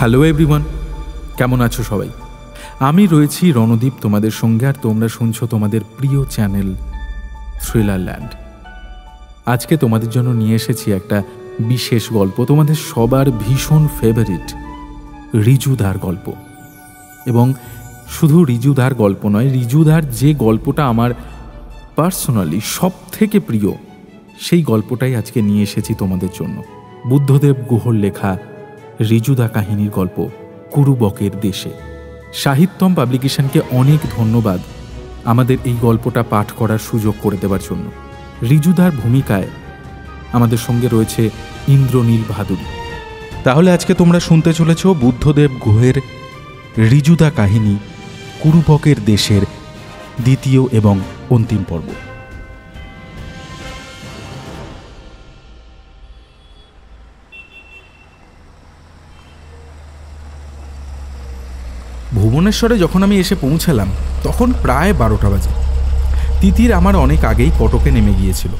Hello everyone, কেমন আছো সবাই? আমি রয়েছি রণদীপ তোমাদের সঙ্গে, আর তোমরা শুনছো তোমাদের প্রিয় চ্যানেল থ্রিলারল্যান্ড। আজকে তোমাদের জন্য নিয়ে এসেছি একটা বিশেষ গল্প, তোমাদের সবার ভীষণ ফেভারিট রিজুদার গল্প। এবং শুধু রিজুদার গল্প নয়, রিজুদার যে গল্পটা আমার পার্সোনালি সব থেকে প্রিয়, সেই গল্পটাই আজকে নিয়ে এসেছি তোমাদের জন্য। বুদ্ধদেব গুহর লেখা রিজুদা কাহিনীর গল্প কুরুবকের দেশে। সাহিত্যম পাবলিকেশনকে অনেক ধন্যবাদ আমাদের এই গল্পটা পাঠ করার সুযোগ করে দেওয়ার জন্য। রিজুদার ভূমিকায় আমাদের সঙ্গে রয়েছে ইন্দ্রনীল ভাদুরী। তাহলে আজকে তোমরা শুনতে চলেছ বুদ্ধদেব গুহের রিজুদা কাহিনী কুরুবকের দেশের দ্বিতীয় এবং অন্তিম পর্ব। ভুবনেশ্বরে যখন আমি এসে পৌঁছালাম তখন প্রায় 12টা বাজে। তিতির আমার অনেক আগেই কটকে নেমে গিয়েছিল।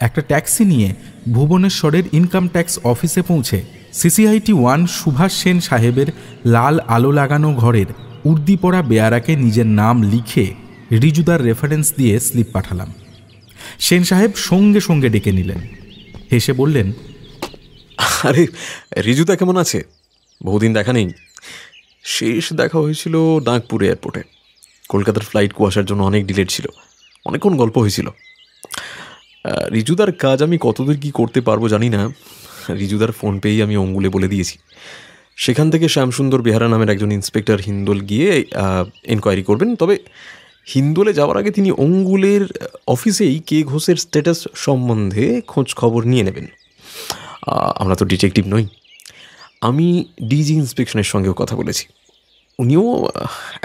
একটা ট্যাক্সি নিয়ে ভুবনেশ্বরের ইনকাম ট্যাক্স অফিসে পৌঁছে সিসিআইটি 1 সুভাষ সেন সাহেবের লাল আলো লাগানো ঘরের উর্দি পরা বেয়ারাকে নিজের নাম লিখে রিজুদার রেফারেন্স দিয়ে স্লিপ পাঠালাম। সেন সাহেব সঙ্গে সঙ্গে ডেকে নিলেন, হেসে বললেন, আরে রিজুদা কেমন আছে? বহুদিন দেখা নেই। শেষ দেখা হয়েছিল নাগপুর এয়ারপোর্টে। কলকাতার ফ্লাইট কুয়াশার জন্য অনেক ডিলেট ছিল, অনেকক্ষণ গল্প হয়েছিল। রিজুদার কাজ আমি কতদূর কী করতে পারবো জানি না। রিজুদার ফোন পেয়েই আমি অঙ্গুলে বলে দিয়েছি। সেখান থেকে শ্যামসুন্দর বেহারা নামের একজন ইন্সপেক্টর হিন্দোল গিয়ে এনকোয়ারি করবেন। তবে হিন্দোলে যাওয়ার আগে তিনি অঙ্গুলের অফিসেই কে ঘোষের স্ট্যাটাস সম্বন্ধে খোঁজ খবর নিয়ে নেবেন। আমরা তো ডিটেকটিভ নই। আমি ডিজি ইন্সপেকশনের সঙ্গেও কথা বলেছি। উনিও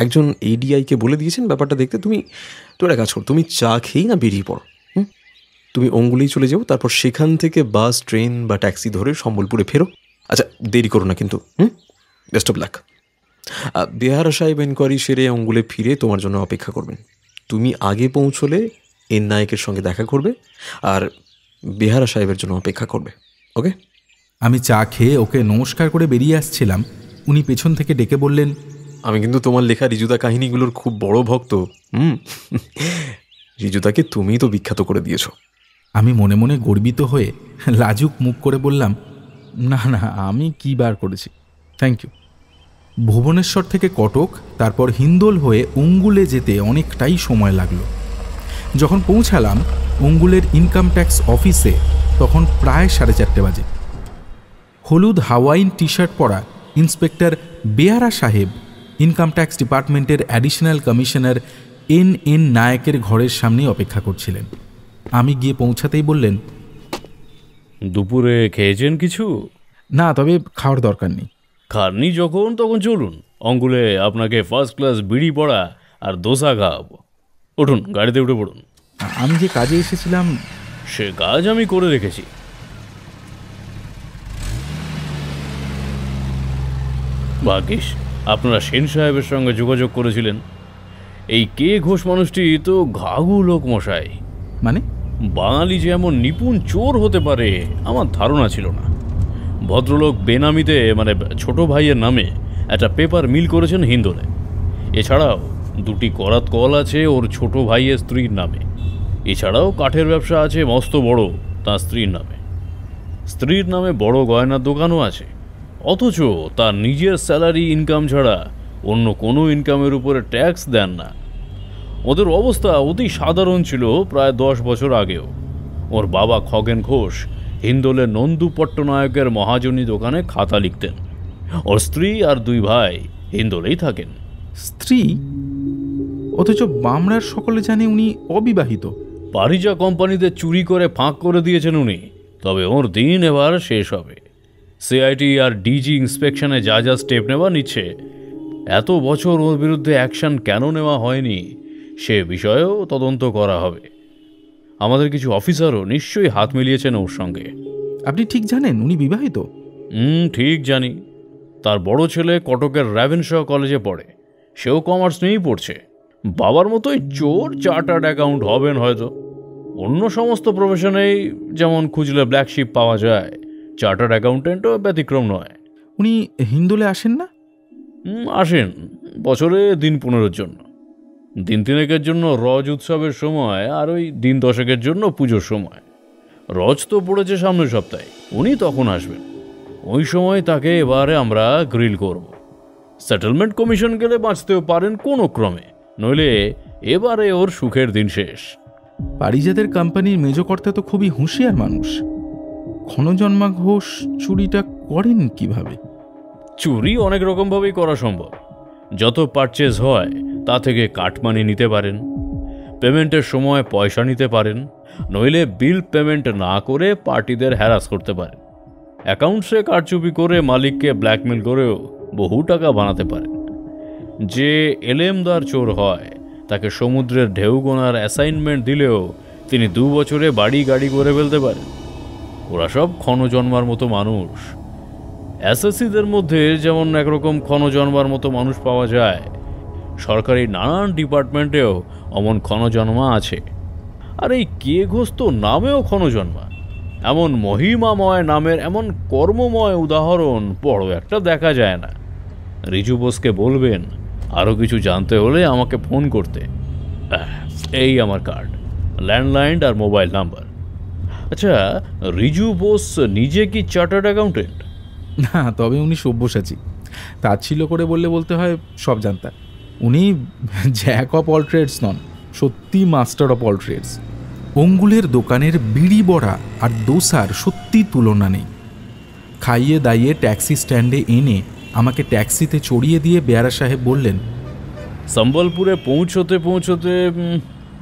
একজন এডিআইকে বলে দিয়েছেন ব্যাপারটা দেখতে। তুমি একটা কাজ করো, তুমি চা খেয়েই না বেরিয়ে পড়ো। তুমি অঙ্গুলেই চলে যাও, তারপর সেখান থেকে বাস, ট্রেন বা ট্যাক্সি ধরে সম্বলপুরে ফেরো। আচ্ছা, দেরি করো না কিন্তু। Best of luck. বেহারা সাহেব এনকোয়ারি সেরে অঙ্গুলে ফিরে তোমার জন্য অপেক্ষা করবেন। তুমি আগে পৌঁছলে এন নায়কের সঙ্গে দেখা করবে আর বেহারা সাহেবের জন্য অপেক্ষা করবে। ওকে? আমি চা খেয়ে ওকে নমস্কার করে বেরিয়ে আসছিলাম, উনি পেছন থেকে ডেকে বললেন, আমি কিন্তু তোমার লেখা রিজুদা কাহিনীগুলোর খুব বড় ভক্ত। রিজুদাকে তুমিই তো বিখ্যাত করে দিয়েছ। আমি মনে মনে গর্বিত হয়ে লাজুক মুখ করে বললাম, না না, আমি কী বার করেছি, থ্যাংক ইউ। ভুবনেশ্বর থেকে কটক, তারপর হিন্দোল হয়ে অঙ্গুলে যেতে অনেকটাই সময় লাগলো। যখন পৌঁছালাম অঙ্গুলের ইনকাম ট্যাক্স অফিসে তখন প্রায় 4:30 বাজে। হলুদ হাওয়াইন টি শার্ট পরা ইন্সপেক্টর বেয়ারা সাহেব ইনকাম ট্যাক্স ডিপার্টমেন্টের অ্যাডিশনাল কমিশনার এন নায়কের ঘরের সামনে অপেক্ষা করছিলেন। আমি গিয়ে পৌঁছাতেই বললেন, দুপুরে খেয়েছেন কিছু? না, তবে খাওয়ার দরকার নেই। খাননি যখন তখন চলুন, অঙ্গুলে আপনাকে ফার্স্ট ক্লাস বিড়ি পড়া আর দোসা খাওয়াবো। উঠুন, গাড়িতে উঠে পড়ুন। আমি যে কাজে এসেছিলাম সে কাজ আমি করে রেখেছি। ভাগ্যিস আপনারা সেন সাহেবের সঙ্গে যোগাযোগ করেছিলেন। এই কে ঘোষ মানুষটি তো ঘাঘু লোক মশাই। মানে? বাঙালি যে এমন নিপুণ চোর হতে পারে আমার ধারণা ছিল না। ভদ্রলোক বেনামিতে, মানে ছোট ভাইয়ের নামে একটা পেপার মিল করেছেন হিন্দোলে। এছাড়াও 2টি করাত কল আছে ওর ছোট ভাইয়ের স্ত্রীর নামে। এছাড়াও কাঠের ব্যবসা আছে মস্ত বড় তার স্ত্রীর নামে। স্ত্রীর নামে বড় গয়নার দোকানও আছে। অথচ তার নিজের স্যালারি ইনকাম ছাড়া অন্য কোনো ইনকামের উপরে ট্যাক্স দেন না। ওদের অবস্থা অতি সাধারণ ছিল প্রায় 10 বছর আগেও। ওর বাবা খগেন ঘোষ হিন্দোলের নন্দু পট্টনায়কের মহাজনী দোকানে খাতা লিখতেন। ওর স্ত্রী আর 2 ভাই হিন্দোলেই থাকেন। স্ত্রী? অথচ বামরার সকলে জানে উনি অবিবাহিত। পারিজা কোম্পানিতে চুরি করে ফাঁক করে দিয়েছেন উনি। তবে ওর দিন এবার শেষ হবে। সিআইটি আর ডিজি ইন্সপেকশনে যা যা স্টেপ নেওয়া নিচ্ছে, এত বছর ওর বিরুদ্ধে অ্যাকশন কেন নেওয়া হয়নি সে বিষয়েও তদন্ত করা হবে। আমাদের কিছু অফিসারও নিশ্চয়ই হাত মিলিয়েছেন ওর সঙ্গে। আপনি ঠিক জানেন উনি বিবাহিত? ঠিক জানি। তার বড় ছেলে কটকের র্যাভেনশ কলেজে পড়ে, সেও কমার্স নিয়েই পড়ছে। বাবার মতোই চোর, চার্টার্ড অ্যাকাউন্ট হবেন হয়তো। অন্য সমস্ত প্রফেশনেই যেমন খুঁজলে ব্ল্যাক শিপ পাওয়া যায়, চার্টার্ড অ্যাকাউন্টেন্টও ব্যতিক্রম নয়। উনি হিন্দোলে আসেন না? আসেন বছরে দিন 15 জন্য, দিন 3 জন্য রজ উৎসবের সময়, আর ওই দিন 10 জন্য পুজোর সময়। রজ তো পড়েছে সামনের সপ্তাহে, উনি তখন আসবেন। ওই সময় তাকে এবারে আমরা গ্রিল করব। সেটেলমেন্ট কমিশন গেলে বাঁচতেও পারেন কোনো ক্রমে, নইলে এবারে ওর সুখের দিন শেষ। পারিজাতের কোম্পানির মেজকর্তা তো খুবই হুঁশিয়ার মানুষ। ক্ষণজন্মা ঘোষ চুরিটা করেন কিভাবে? চুরি অনেক রকমভাবেই করা সম্ভব। যত পারচেজ হয় তা থেকে কাটমানি নিতে পারেন, পেমেন্টের সময় পয়সা নিতে পারেন, নইলে বিল পেমেন্ট না করে পার্টিদের হ্যারাস করতে পারেন। অ্যাকাউন্টসে কারচুপি করে মালিককে ব্ল্যাকমেল করেও বহু টাকা বানাতে পারেন। যে এলেমদার চোর হয় তাকে সমুদ্রের ঢেউ গোনার অ্যাসাইনমেন্ট দিলেও তিনি 2 বছরে বাড়ি গাড়ি করে ফেলতে পারেন। ওরা সব ক্ষণজন্মার মতো মানুষ। এসএসসিদের মধ্যে যেমন একরকম ক্ষণজন্মার মতো মানুষ পাওয়া যায়, সরকারি নানান ডিপার্টমেন্টেও অমন ক্ষণজন্মা আছে। আর এই কে ঘোষ তো নামেও ক্ষণজন্মা। এমন মহিমাময় নামের এমন কর্মময় উদাহরণ বড় একটা দেখা যায় না। রিজু বোসকে বলবেন আরও কিছু জানতে হলে আমাকে ফোন করতে। এই আমার কার্ড, ল্যান্ডলাইন আর মোবাইল নাম্বার। আচ্ছা, রিজু বোস নিজে কি চার্টার্ড অ্যাকাউন্টেন্ট? না, তবে উনি সব্যসাচী। তাচ্ছিল্য করে বলতে হয় সব জানতা। উনি জ্যাক অফ অল ট্রেডস নন, সত্যি মাস্টার অফ অল ট্রেডস। অঙ্গুলের দোকানের বিড়ি বড়া আর দোসার সত্যি তুলনা নেই। খাইয়ে দাইয়ে ট্যাক্সি স্ট্যান্ডে এনে আমাকে ট্যাক্সিতে চড়িয়ে দিয়ে বেয়ারা সাহেব বললেন, সম্বলপুরে পৌঁছতে পৌঁছতে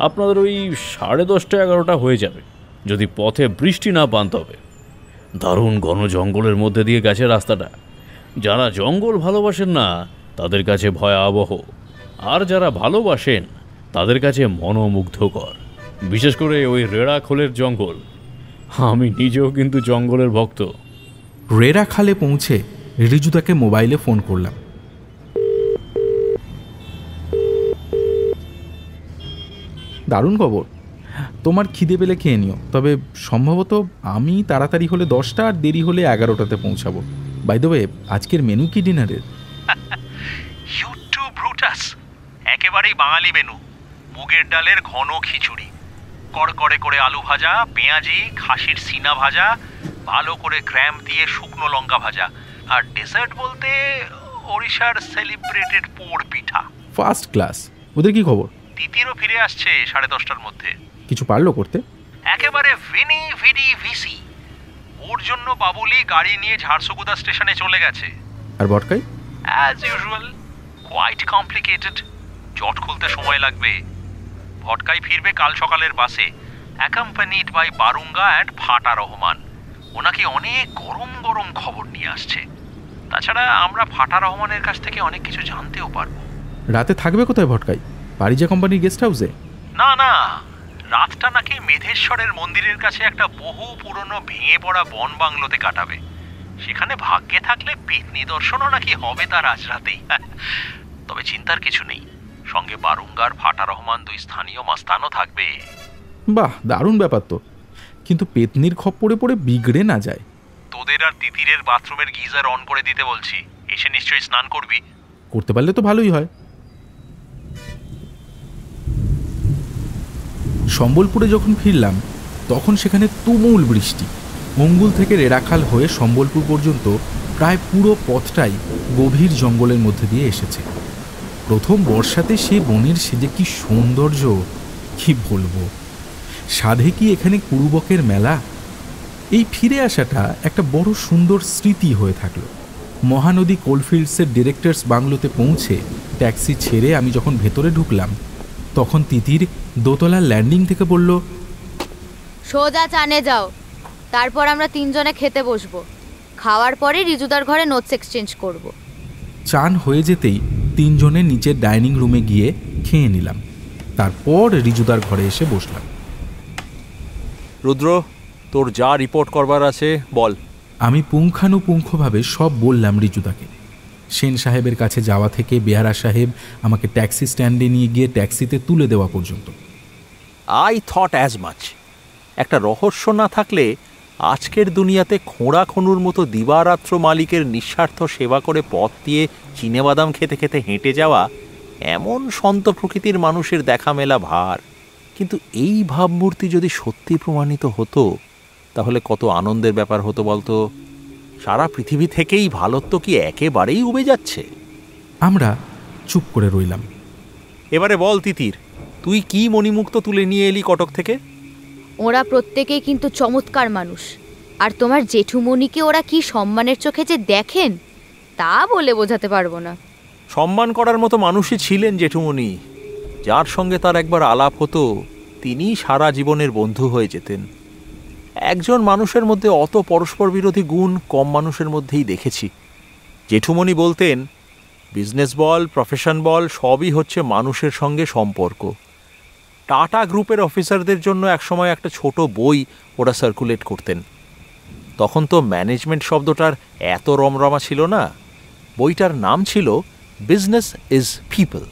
আপনাদের ওই 10:30-11টা হয়ে যাবে, যদি পথে বৃষ্টি না পান তবে। দারুণ ঘন জঙ্গলের মধ্যে দিয়ে গেছে রাস্তাটা। যারা জঙ্গল ভালোবাসেন না তাদের কাছে ভয়াবহ, আর যারা ভালোবাসেন তাদের কাছে মনোমুগ্ধকর। বিশেষ করে ওই রেড়াখোলের জঙ্গল। আমি নিজেও কিন্তু জঙ্গলের ভক্ত। রেড়াখালে পৌঁছে রিজুদাকে মোবাইলে ফোন করলাম। দারুণ খবর, তোমার খিদে পেলে খেয়ে নিও, তবে সম্ভবত আমি তাড়াতাড়ি হলে 10টা আর দেরি হলে 11টাতে পৌঁছাবো। বাই দ্য ওয়ে, আজকের মেনু কি ডিনারের? ব্রুটাস, একেবারেই বাঙালি মেনু। মুগের ডালের ঘন খিচুড়ি, কড়কড়ে করে আলু ভাজা, পেঁয়াজি, খাসির সিনা ভাজা, ভালো করে ক্র্যাম্প দিয়ে শুকনো লঙ্কা ভাজা, আর ডেজার্ট বলতে ওড়িশার celebrated Poda Pitha. First class. ওদের কি খবর? তিতিরও ফিরে আসছে 10:30টার মধ্যে। কিছু পারলো করতে? একেবারে ভিসি। ওর জন্য বাবুলি গাড়ি নিয়ে ঝাড়সুগুদা স্টেশনে চলে গেছে। আর Botkai? As usual, quite complicated. জট খুলতে সময় লাগবে। ভটকাই ফিরবে কাল সকালের বাসে, অ্যাকম্পানিড বাই বারুঙ্গা অ্যান্ড ফাটা রহমান। ওনাকে অনেক গরম গরম খবর নিয়ে আসছে। তাছাড়া আমরা ফাটা রহমানের কাছ থেকে অনেক কিছু জানতেও পারবো। রাতে থাকবে কোথায় ভটকাই? পারিজা কোম্পানির গেস্ট হাউসে? না, রাতটা নাকি মেধেশ্বরের মন্দিরের কাছে একটা বহু পুরনো ভেঙে পড়া বন বাংলোতে কাটাবে। সেখানে ভাগ্যে থাকলে পেতনি দর্শনও নাকি হবে তার আজ রাতেই। তবে চিন্তার কিছু নেই, সঙ্গে বারুঙ্গার ফাটা রহমান 2 স্থানীয় মাস্তানও থাকবে। বাহ, দারুণ ব্যাপার তো। কিন্তু পেতনির খপ্পরে পড়ে বিগড়ে না যায়। তোদের আর তিতিরের বাথরুমের গিজার অন করে দিতে বলছি, এসে নিশ্চয়ই স্নান করবি। করতে পারলে তো ভালোই হয়। সম্বলপুরে যখন ফিরলাম তখন সেখানে তুমুল বৃষ্টি। অঙ্গুল থেকে রেড়াখাল হয়ে সম্বলপুর পর্যন্ত প্রায় পুরো পথটাই গভীর জঙ্গলের মধ্যে দিয়ে এসেছে। প্রথম বর্ষাতে সে বনের সে যে কি সৌন্দর্য, কি বলবো। সাধে কি এখানে কুরুবকের মেলা। এই ফিরে আসাটা একটা বড় সুন্দর স্মৃতি হয়ে থাকলো। মহানদী কোলফিল্ডসের ডিরেক্টরস বাংলোতে পৌঁছে ট্যাক্সি ছেড়ে আমি যখন ভেতরে ঢুকলাম তখন তিতির দোতলার ল্যান্ডিং থেকে বলল, সোজা চানে যাও, তারপর আমরা 3 জনে খেতে বসবো। খাওয়ার পরে রিজুদার ঘরে নোটস এক্সচেঞ্জ করব। চান হয়ে যেতেই 3 জনে নিচের ডাইনিং রুমে গিয়ে খেয়ে নিলাম। তারপর রিজুদার ঘরে এসে বসলাম। রুদ্র, তোর যা রিপোর্ট করবার আছে বল। আমি পুঙ্খানুপুঙ্খভাবে সব বললাম রিজুদাকে। সেন সাহেবের কাছে যাওয়া থেকে বেহারা সাহেব আমাকে ট্যাক্সি স্ট্যান্ডে নিয়ে গিয়ে ট্যাক্সিতে তুলে দেওয়া পর্যন্ত। I thought as much. একটা রহস্য না থাকলে আজকের দুনিয়াতে খোঁড়া খনুর মতো দিবারাত্র মালিকের নিঃস্বার্থ সেবা করে পথ দিয়ে চিনেবাদাম খেতে খেতে হেঁটে যাওয়া এমন সন্ত প্রকৃতির মানুষের দেখা মেলা ভার। কিন্তু এই ভাবমূর্তি যদি সত্যি প্রমাণিত হতো তাহলে কত আনন্দের ব্যাপার হতো বলতো। সারা পৃথিবী থেকেই ভালোত্ব কি একেবারেই উবে যাচ্ছে? আমরা চুপ করে রইলাম। এবারে বল তিতির, তুই কি মণিমুক্ত তুলে নিয়ে এলি কটক থেকে? ওরা প্রত্যেকেই কিন্তু চমৎকার মানুষ, আর তোমার জেঠুমণিকে ওরা কি সম্মানের চোখে যে দেখেন তা বলে বোঝাতে পারবো না। সম্মান করার মতো মানুষই ছিলেন জেঠুমণি। যার সঙ্গে তার একবার আলাপ হতো তিনি সারা জীবনের বন্ধু হয়ে যেতেন। একজন মানুষের মধ্যে অত পরস্পর বিরোধী গুণ কম মানুষের মধ্যেই দেখেছি। জেঠুমণি বলতেন, বিজনেস বল, প্রফেশন বল, সবই হচ্ছে মানুষের সঙ্গে সম্পর্ক। টাটা গ্রুপের অফিসারদের জন্য একসময় একটা ছোট বই ওরা সার্কুলেট করতেন। তখন তো ম্যানেজমেন্ট শব্দটার এত রমরমা ছিল না। বইটার নাম ছিল বিজনেস ইজ পিপল।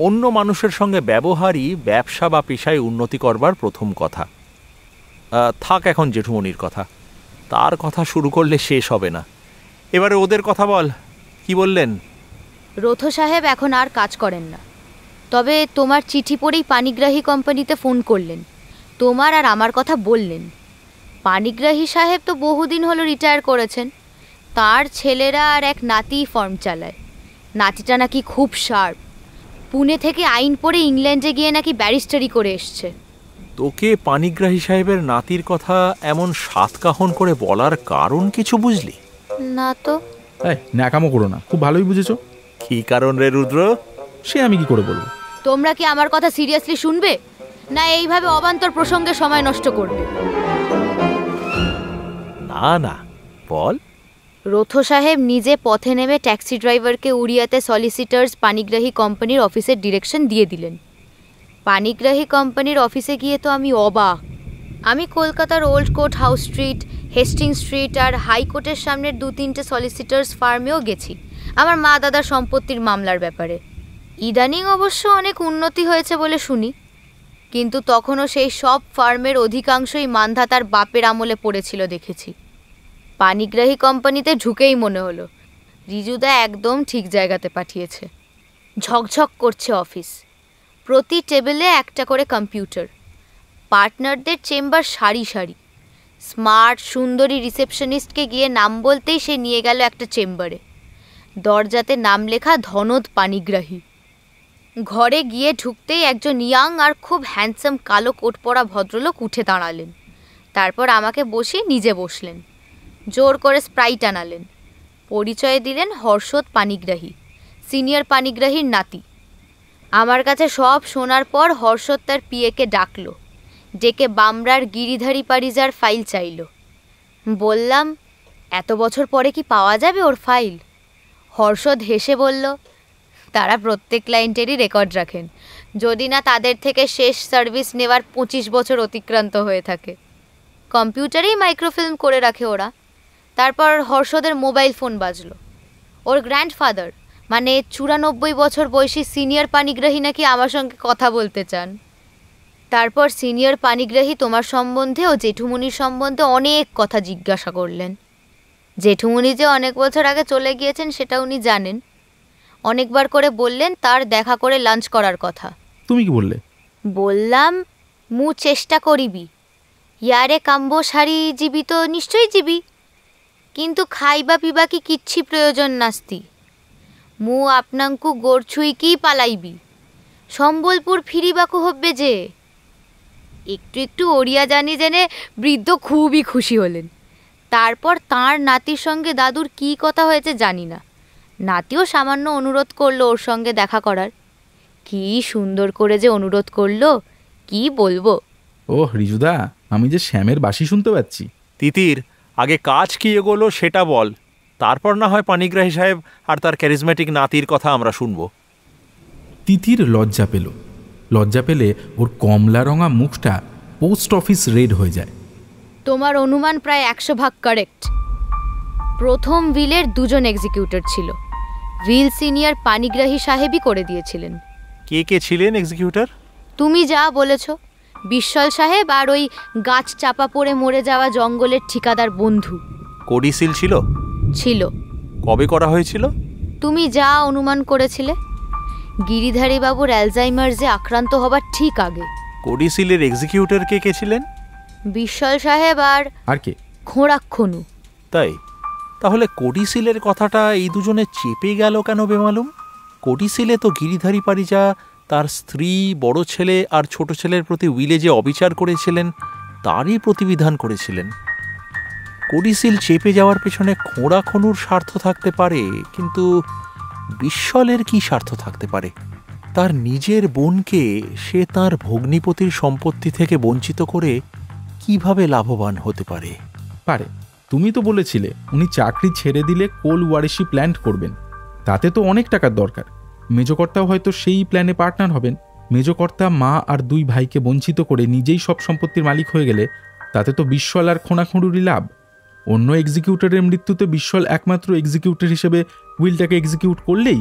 অন্য মানুষের সঙ্গে ব্যবহারই ব্যবসা বা পেশায় উন্নতি করবার প্রথম কথা। থাক এখন জেঠুমণির কথা, তার কথা শুরু করলে শেষ হবে না। এবারে ওদের কথা বল, কি বললেন? রথ সাহেব এখন আর কাজ করেন না, তবে তোমার চিঠি পড়েই পানিগ্রাহী কোম্পানিতে ফোন করলেন, তোমার আর আমার কথা বললেন। পানিগ্রাহী সাহেব তো বহুদিন হলো রিটায়ার করেছেন, তার ছেলেরা আর এক নাতি ফার্ম চালায়। নাতিটা নাকি খুব শার্প, পুনে থেকে আইন পড়ে ইংল্যান্ডে গিয়ে নাকি ব্যারিস্টারি করে এসছে। তোকে পানিগ্রাহী সাহেবের নাতির কথা এমন সাতকাহন করে বলার কারণ কিছু বুঝলি? না তো। ন্যাকামো করো না, খুব ভালোই বুঝেছো। কি কারণ রে রুদ্র? সে আমি কি করে বলবো? তোমরা কি আমার কথা সিরিয়াসলি শুনবে, না এইভাবে অবান্তর প্রসঙ্গে সময় নষ্ট করবে? না না, বল। রথ সাহেব নিজে পথে নেমে ট্যাক্সি ড্রাইভারকে উড়িয়াতে সলিসিটার্স পানিগ্রাহী কোম্পানির অফিসের ডিরেকশন দিয়ে দিলেন। পানিগ্রাহী কোম্পানির অফিসে গিয়ে তো আমি অবাক। আমি কলকাতার old court house street, Hasting street আর হাইকোর্টের সামনের 2-3টে সলিসিটার্স ফার্মেও গেছি আমার মা দাদার সম্পত্তির মামলার ব্যাপারে। ইদানিং অবশ্য অনেক উন্নতি হয়েছে বলে শুনি, কিন্তু তখনও সেই সব ফার্মের অধিকাংশই মান্ধাতার বাপের আমলে পড়েছিল দেখেছি। পানিগ্রাহী কোম্পানিতে ঢুকেই মনে হলো রিজুদা একদম ঠিক জায়গাতে পাঠিয়েছে। ঝকঝক করছে অফিস, প্রতি টেবিলে একটা করে কম্পিউটার, পার্টনারদের চেম্বার সারি সারি। স্মার্ট সুন্দরী রিসেপশনিস্টকে গিয়ে নাম বলতেই সে নিয়ে গেল একটা চেম্বারে। দরজাতে নাম লেখা ধনদ পানিগ্রাহী। ঘরে গিয়ে ঢুকতেই একজন ইয়াং আর খুব হ্যান্ডসাম কালো কোট পরা ভদ্রলোক উঠে দাঁড়ালেন, তারপর আমাকে বসিয়ে নিজে বসলেন। জোর করে স্প্রাইট আনালেন, পরিচয় দিলেন হর্ষদ পানিগ্রাহী, সিনিয়র পানিগ্রাহীর নাতি। আমার কাছে সব শোনার পর হর্ষদ তার পিএকে ডাকলো, ডেকে বামরার গিরিধারী পারিজার ফাইল চাইল। বললাম, এত বছর পরে কি পাওয়া যাবে ওর ফাইল? হর্ষদ হেসে বলল, তারা প্রত্যেক ক্লায়েন্টেরই রেকর্ড রাখেন, যদি না তাদের থেকে শেষ সার্ভিস নেওয়ার 25 বছর অতিক্রান্ত হয়ে থাকে। কম্পিউটারেই মাইক্রোফিল্ম করে রাখে ওরা। তারপর হর্ষদের মোবাইল ফোন বাজলো। ওর গ্র্যান্ডফাদার মানে 94 বছর বয়সী সিনিয়র পানিগ্রাহী নাকি আমার সঙ্গে কথা বলতে চান। তারপর সিনিয়র পানিগ্রাহী তোমার সম্বন্ধে ও জেঠুমণির সম্বন্ধে অনেক কথা জিজ্ঞাসা করলেন। জেঠুমণি যে অনেক বছর আগে চলে গিয়েছেন সেটা উনি জানেন। অনেকবার করে বললেন তার দেখা করে লাঞ্চ করার কথা। তুমি কি বললে? বললাম, মু চেষ্টা করিবি, ইয়ারে কাম্ব সারি জীবি তো নিশ্চয়ই জীবি, কিন্তু খাইবা পিবা কি কিচ্ছি প্রয়োজন নাস্তি। মু আপনাঙ্কু গোরছুইকি পালাইবি, সম্বলপুর ফিরিবাকু হব্বে যে। একটু একটু ওড়িয়া জানি জেনে বৃদ্ধ খুবই খুশি হলেন। তারপর তাঁর নাতির সঙ্গে দাদুর কি কথা হয়েছে জানি না, নাতিও সামান্য অনুরোধ করলো ওর সঙ্গে দেখা করার। কি সুন্দর করে যে অনুরোধ করলো, কি বলবো। ওহ রিজুদা, আমি যে শ্যামের বাঁশি শুনতে পাচ্ছি। তিতির, আগে কাজ কি এগোলো সেটা বল, তারপর না হয় পানিগ্রাহী সাহেব আর তার ক্যারিজম্যাটিক নাতির কথা আমরা শুনবো। তিতির লজ্জা পেলে ওর কমলা রঙা মুখটা পোস্ট অফিস রেড হয়ে যায়। তোমার অনুমান প্রায় 100 ভাগ কারেক্ট। প্রথম উইলের 2 জন এক্সিকিউটর ছিল। উইল সিনিয়র পানিগ্রাহী সাহেবই করে দিয়েছিলেন। কে কে ছিলেন এক্সিকিউটর? তুমি যা বলেছ বিশ্বল সাহেব আর ওই গাছ চাপা পড়ে মরে যাওয়া জঙ্গলের ঠিকাদার বন্ধু। কোডিসিল ছিল? ছিল। কবে করা হয়েছিল? তুমি যা অনুমান করেছিলে, গিরিধারী বাবুর অ্যালজাইমার্সে আক্রান্ত হবার ঠিক আগে। কোডিসিলের এক্সিকিউটর কে কে ছিলেন? বিশ্বল সাহেব আর কে? খোঁড়াক্ষণু। তাই? তাহলে কোডিসিলের কথাটা এই দুজনে চেপে গেল কেন বেমালুম? কোডিসিলে তো গিরিধারী পারিজা তার স্ত্রী, বড় ছেলে আর ছোট ছেলের প্রতি উইলে যে অবিচার করেছিলেন তারই প্রতিবিধান করেছিলেন। কোডিসিল চেপে যাওয়ার পেছনে খোঁড়াখনুর স্বার্থ থাকতে পারে, কিন্তু বিশ্বলের কি স্বার্থ থাকতে পারে? তার নিজের বোনকে সে তার ভগ্নিপতির সম্পত্তি থেকে বঞ্চিত করে কিভাবে লাভবান হতে পারে? পারে। তুমি তো বলেছিলে উনি চাকরি ছেড়ে দিলে কোল ওয়ারিশি প্ল্যান্ট করবেন, তাতে তো অনেক টাকার দরকার। মেজকর্তাও হয়তো সেই প্ল্যানে পার্টনার হবেন। মেজকর্তা মা আর দুই ভাইকে বঞ্চিত করে নিজেই সব সম্পত্তির মালিক হয়ে গেলে তাতে তো বিশ্বল আর খোঁড়াখুঁড়ুরই লাভ। অন্য এক্সিকিউটরের মৃত্যুতে বিশ্বল একমাত্র এক্সিকিউটর হিসেবে উইলটাকে এক্সিকিউট করলেই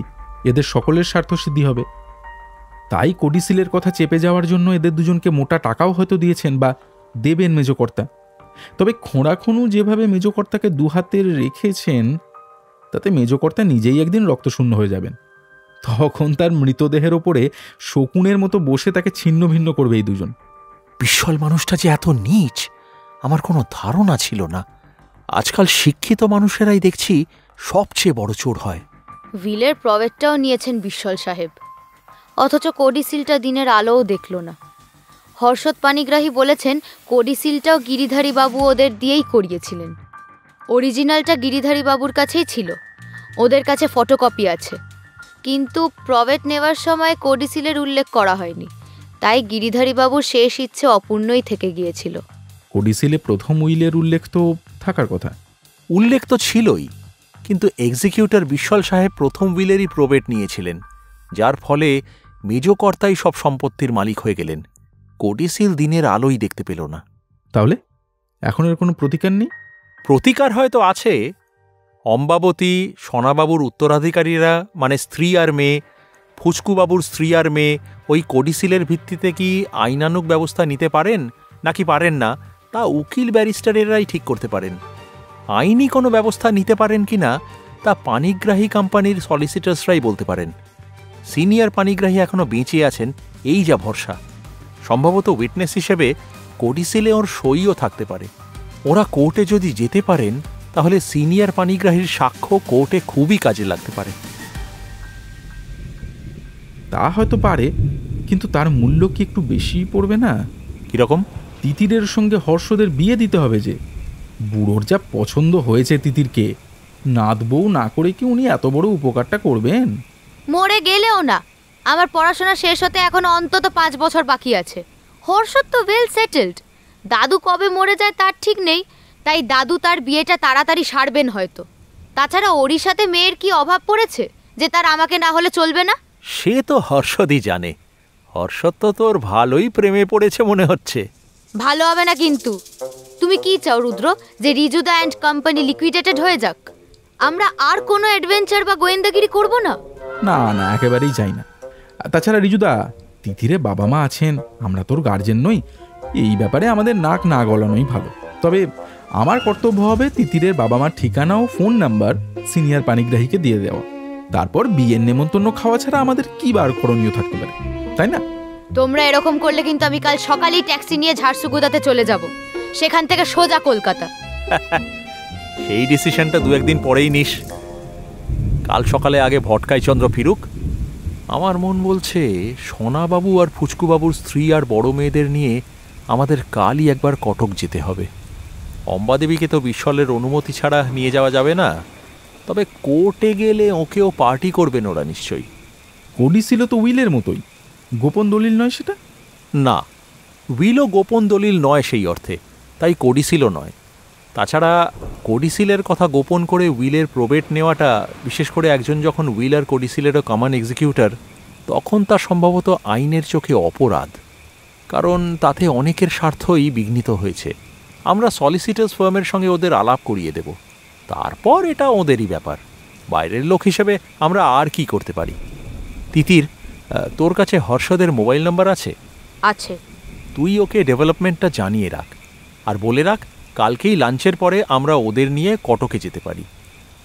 এদের সকলের স্বার্থ সিদ্ধি হবে। তাই কোডিসিলের কথা চেপে যাওয়ার জন্য এদের দুজনকে মোটা টাকাও হয়তো দিয়েছেন বা দেবেন মেজকর্তা। তবে খোঁড়াখুনু যেভাবে মেজকর্তাকে দুহাতে রেখেছেন তাতে মেজকর্তা নিজেই একদিন রক্তশূন্য হয়ে যাবেন। তখন তার মৃতদেহের ওপরে শকুনের মতো বসে তাকে ছিন্ন ভিন্ন করবে এই দুজন। বিশ্বল মানুষটা যে এত নীচ আমার কোনো ধারণা ছিল না। আজকাল শিক্ষিত মানুষেরাই দেখছি সবচেয়ে বড় চোর হয়। উইলের প্রবেটটাও নিয়েছেন বিশ্বল সাহেব, অথচ কোডিসিলটা দিনের আলোও দেখল না। হর্ষদ পানিগ্রাহী বলেছেন কোডিসিলটাও গিরিধারী বাবু ওদের দিয়েই করিয়েছিলেন। অরিজিনালটা গিরিধারী বাবুর কাছেই ছিল, ওদের কাছে ফটোকপি আছে, কিন্তু প্রবেট নেওয়ার সময় কোডিসিলের উল্লেখ করা হয়নি, তাই গিরিধারী বাবুর শেষ ইচ্ছে অপূর্ণই থেকে গিয়েছিল। কোডিসিলে প্রথম উইলের উল্লেখ তো থাকার কথা। উল্লেখ তো ছিলই, কিন্তু এক্সিকিউটর বিশ্বল সাহেব প্রথম উইলেরই প্রবেট নিয়েছিলেন, যার ফলে মেজকর্তাই সব সম্পত্তির মালিক হয়ে গেলেন। কোডিসিল দিনের আলোই দেখতে পেল না। তাহলে এখন এর কোনো প্রতিকার নেই? প্রতিকার হয়তো আছে। অম্বাবতী, সোনাবাবুর উত্তরাধিকারীরা মানে স্ত্রী আর মেয়ে, ফুচকুবাবুর স্ত্রী আর মেয়ে ওই কোডিসিলের ভিত্তিতে কি আইনানুগ ব্যবস্থা নিতে পারেন নাকি পারেন না তা উকিল ব্যারিস্টারেরাই ঠিক করতে পারেন। আইনি কোনো ব্যবস্থা নিতে পারেন কি না তা পানিগ্রাহী কোম্পানির সলিসিটার্সরাই বলতে পারেন। সিনিয়র পানিগ্রাহী এখনও বেঁচে আছেন, এই যা ভরসা। সম্ভবত উইটনেস হিসেবে কোডিসিলে ওর সইও থাকতে পারে। ওরা কোর্টে যদি যেতে পারেন তাহলে সিনিয়র পানিগ্রাহীর সাক্ষ্য কোর্টে খুবই কাজে লাগতে পারে। তা হয়তো পারে, কিন্তু তার মূল্য কি একটু বেশি পড়বে না? কিরকম? তিতিরের সঙ্গে হর্ষদের বিয়ে দিতে হবে যে। বুড়োর যা পছন্দ হয়েছে তিতিরকে, নাত বউ না করে কি উনি এত বড় উপকারটা করবেন? মরে গেলেও না, আমার পড়াশোনা শেষ হতে এখনো অন্তত 5 বছর বাকি আছে। হর্ষদ তো ওয়েল সেটেলড, দাদু কবে মরে যায় তার ঠিক নেই, তাই দাদু তার বিয়েটা তাড়াতাড়ি সারবেন হয়তো। তাছাড়া ওরই সাথে মেয়ের কি অভাব পড়েছে যে তার আমাকে না হলে চলবে না? সে তো হর্ষদই জানে। হর্ষদ তো তোর ভালোই প্রেমে পড়েছে মনে হচ্ছে। ভালো হবে না কিন্তু। তুমি কি চাও রুদ্র, যে রিজুদা অ্যান্ড কোম্পানি লিকুইডেটেড হয়ে যাক? আমরা আর কোনো অ্যাডভেঞ্চার বা গোয়েন্দাগিরি করব না? না না, একেবারেই চাই না। তাছাড়া রিজুদা, তিতিরে বাবা মা আছেন, আমরা তোর গার্জেন নই, এই ব্যাপারে আমাদের নাক না গলানোই ভালো। তবে আমার কর্তব্য হবে তিতিরের বাবা মার ঠিকানা ও ফোন নাম্বার সিনিয়র পানিগ্রাহীকে দিয়ে দেওয়া। তারপর বিয়ের নেমন্তন্ন খাওয়া ছাড়া আমাদের কি বার করণীয় থাকতে পারে, তাই না? তোমরা এরকম করলে কিন্তু আমি কাল সকালেই ট্যাক্সি নিয়ে ঝাড়সুগুদাতে চলে যাব, সেখান থেকে সোজা কলকাতা। সেই ডিসিশনটা 2-1 দিন পরেই নিস। কাল সকালে আগে ভটকাই চন্দ্র ফিরুক। আমার মন বলছে সোনাবাবু আর ফুচকুবাবুর স্ত্রী আর বড় মেয়েদের নিয়ে আমাদের কালই একবার কটক যেতে হবে। অম্বাদেবীকে তো বিশ্বলের অনুমতি ছাড়া নিয়ে যাওয়া যাবে না, তবে কোর্টে গেলে ওকেও পার্টি করবেন ওরা নিশ্চয়ই। কোডিসিল তো উইলের মতোই, গোপন দলিল নয় সেটা? না, উইলও গোপন দলিল নয় সেই অর্থে, তাই কোডিসিলও নয়। তাছাড়া কোডিসিলের কথা গোপন করে উইলের প্রবেট নেওয়াটা, বিশেষ করে একজন যখন উইল আর কোডিসিলেরও কমন এক্সিকিউটর, তখন তা সম্ভবত আইনের চোখে অপরাধ, কারণ তাতে অনেকের স্বার্থই বিঘ্নিত হয়েছে। আমরা সলিসিটার্স ফার্মের সঙ্গে ওদের আলাপ করিয়ে দেব, তারপর এটা ওদেরই ব্যাপার। বাইরের লোক হিসেবে আমরা আর কি করতে পারি? তিতির, তোর কাছে হর্ষদের মোবাইল নাম্বার আছে? আছে। তুই ওকে ডেভেলপমেন্টটা জানিয়ে রাখ, আর বলে রাখ কালকেই লাঞ্চের পরে আমরা ওদের নিয়ে কটকে যেতে পারি।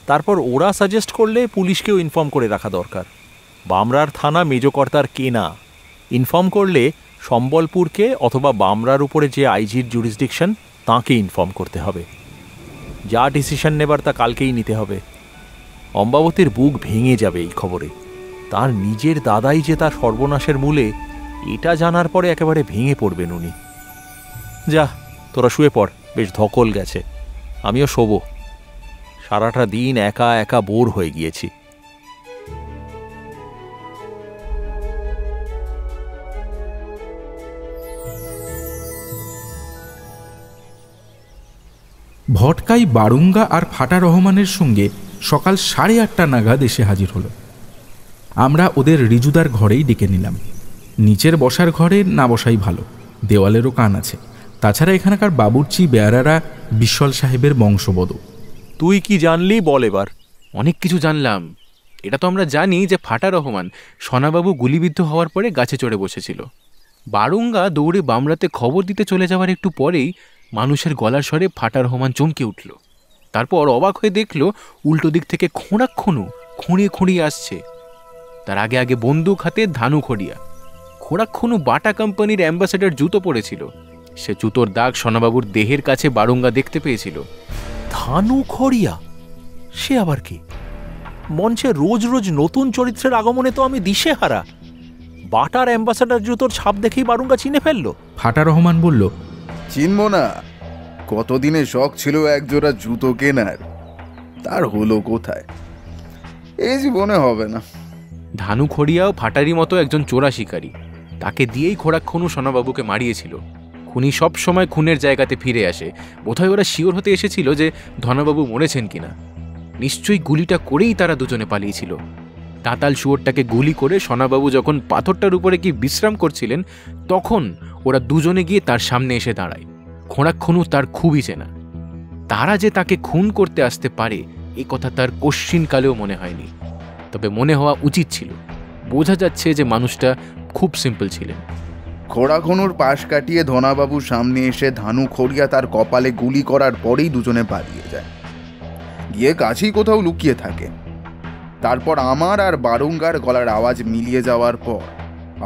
তারপর ওরা সাজেস্ট করলে পুলিশকেও ইনফর্ম করে রাখা দরকার। বামরার থানা মেজকর্তার কেনা, ইনফর্ম করলে সম্বলপুরকে অথবা বামরার উপরে যে আইজির জুরিসডিকশন তাঁকে ইনফর্ম করতে হবে। যা ডিসিশন নেবার তা কালকেই নিতে হবে। অম্বাবতীর বুক ভেঙে যাবে এই খবরে। তার নিজের দাদাই যে তার সর্বনাশের মূলে, এটা জানার পরে একেবারে ভেঙে পড়বেন উনি। যা, তোরা শুয়ে পড়, বেশ ধকল গেছে। আমিও শোবো। সারাটা দিন একা একা বোর হয়ে গিয়েছি। ভটকাই বারুঙ্গা আর ফাটা রহমানের সঙ্গে সকাল 8:30 নাগাদ এসে হাজির হলো। আমরা ওদের রিজুদার ঘরেই ডেকে নিলাম। নিচের বসার ঘরে না বসাই ভালো, দেওয়ালেরও কান আছে। তাছাড়া এখানকার বাবুর্চি বেয়ারারা বিশ্বল সাহেবের বংশবদ। তুই কি জানলি বল এবার। অনেক কিছু জানলাম। এটা তো আমরা জানি যে ফাটা রহমান সোনাবাবু গুলিবিদ্ধ হওয়ার পরে গাছে চড়ে বসেছিল। বারুঙ্গা দৌড়ে বামরাতে খবর দিতে চলে যাওয়ার একটু পরেই মানুষের গলার স্বরে ফাটা রহমান চমকে উঠল। তারপর অবাক হয়ে দেখল উল্টো দিক থেকে খোঁড়াক্ষণু খুঁড়িয়ে খুঁড়িয়ে আসছে। তার আগে আগে বন্দুক হাতে ধানু খড়িয়া। খোঁড়াক্ষণু বাটা কোম্পানির অ্যাম্বাসেডার জুতো পরেছিল। সে জুতোর দাগ সোনাবাবুর দেহের কাছে বারুঙ্গা দেখতে পেয়েছিল। ধানু খড়িয়া? সে আবার কি? মঞ্চে রোজ রোজ নতুন চরিত্রের আগমনে তো আমি দিশেহারা। বাটার অ্যাম্বাসেডার জুতোর ছাপ দেখেই বারুঙ্গা চিনে ফেললো। ফাটা রহমান বলল, চিনব না? কতদিনে শখ ছিল একজোড়া জুতো কেনার, তার হলো কোথায়? এই জীবনে হবে না। ধানু খড়িয়াও ফাটারি মতো একজন চোরা শিকারী। তাকে দিয়েই খোঁড়াক্ষণু সোনাবাবুকে মারিয়েছিল। খুনি সব সময় খুনের জায়গাতে ফিরে আসে। বোধহয় ওরা শিওর হতে এসেছিল যে ধনাবাবু মরেছেন কিনা। নিশ্চয়ই গুলিটা করেই তারা দুজনে পালিয়েছিল। তাতাল শুয়োরটাকে গুলি করে সোনাবাবু যখন পাথরটার উপরে কি বিশ্রাম করছিলেন, তখন ওরা দুজনে গিয়ে তার সামনে এসে দাঁড়ায়। খোঁড়াক্ষণু তার খুবই চেনা। তারা যে তাকে খুন করতে আসতে পারে এ কথা তার কশ্চিনকালেও মনে হয়নি। তবে মনে হওয়া উচিত ছিল। বোঝা যাচ্ছে যে মানুষটা খুব সিম্পল ছিলেন। খোড়াখনুর পাশ কাটিয়ে ধনাবাবুর সামনে এসে ধানু খড়িয়া তার কপালে গুলি করার পরেই দুজনে পালিয়ে যায়, গিয়ে কাছেই কোথাও লুকিয়ে থাকে। তারপর আমার আর বারুঙ্গার গলার আওয়াজ মিলিয়ে যাওয়ার পর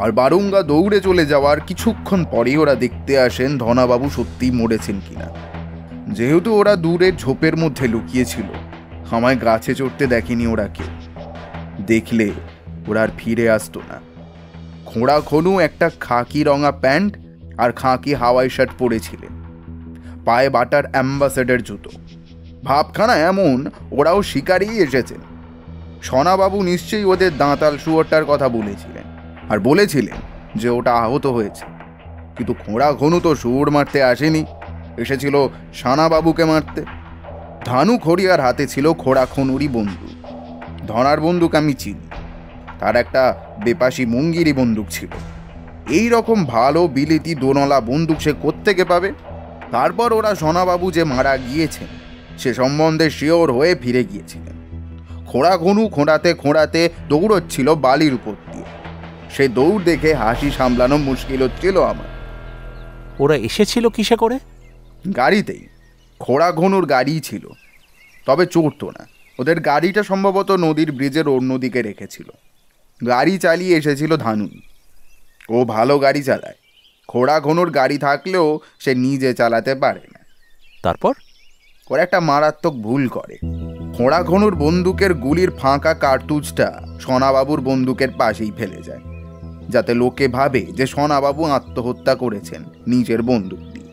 আর বারুঙ্গা দৌড়ে চলে যাওয়ার কিছুক্ষণ পরেই ওরা দেখতে আসেন ধনাবাবু সত্যিই মরেছেন কিনা। যেহেতু ওরা দূরের ঝোপের মধ্যে লুকিয়েছিল, আমায় গাছে চড়তে দেখেনি ওরা কেউ। দেখলে ওরা আর ফিরে আসতো না। খোঁড়াখনু একটা খাকি রঙা প্যান্ট আর খাকি হাওয়াই শার্ট পরেছিলেন, পায়ে বাটার অ্যাম্বাসেডার জুতো। ভাবখানা এমন ওরাও শিকারেই এসেছেন। সোনাবাবু নিশ্চয়ই ওদের দাঁতাল শুয়োরটার কথা বলেছিলেন, আর বলেছিলেন যে ওটা আহত হয়েছে। কিন্তু খোঁড়াখনু তো শুয়োর মারতে আসেনি, এসেছিল সানাবাবুকে মারতে। ধানু খড়িয়ার হাতে ছিল খোঁড়াখনুরই বন্দুক। ধনার বন্দুক আমি চিনি, তার একটা বেপাশি মুঙ্গিরি বন্দুক ছিল। এই রকম ভালো বিলেতি দোনলা বন্দুক সে কোত্থেকে পাবে? তারপর ওরা সোনাবাবু যে মারা গিয়েছেন সে সম্বন্ধে শিওর হয়ে ফিরে গিয়েছিলেন। খোঁড়াখনু খোঁড়াতে খোঁড়াতে দৌড়চ্ছিল বালির উপর দিয়ে। সে দৌড় দেখে হাসি সামলানো মুশকিল হচ্ছিল আমার। ওরা এসেছিল কিসে করে? গাড়িতেই। খোঁড়াখনুর গাড়ি ছিল, তবে চড়তো না। ওদের গাড়িটা সম্ভবত নদীর ব্রিজের অন্যদিকে রেখেছিল। গাড়ি চালিয়ে এসেছিল ধানু। ও ভালো গাড়ি চালায়। খোঁড়াখনুর গাড়ি থাকলেও সে নিজে চালাতে পারে না। তারপর ওরা একটা মারাত্মক ভুল করে। খোঁড়াখনুর বন্দুকের গুলির ফাঁকা কার্তুজটা সোনাবাবুর বন্দুকের পাশেই ফেলে যায়, যাতে লোকে ভাবে যে সোনাবাবু আত্মহত্যা করেছেন নিজের বন্দুক দিয়ে।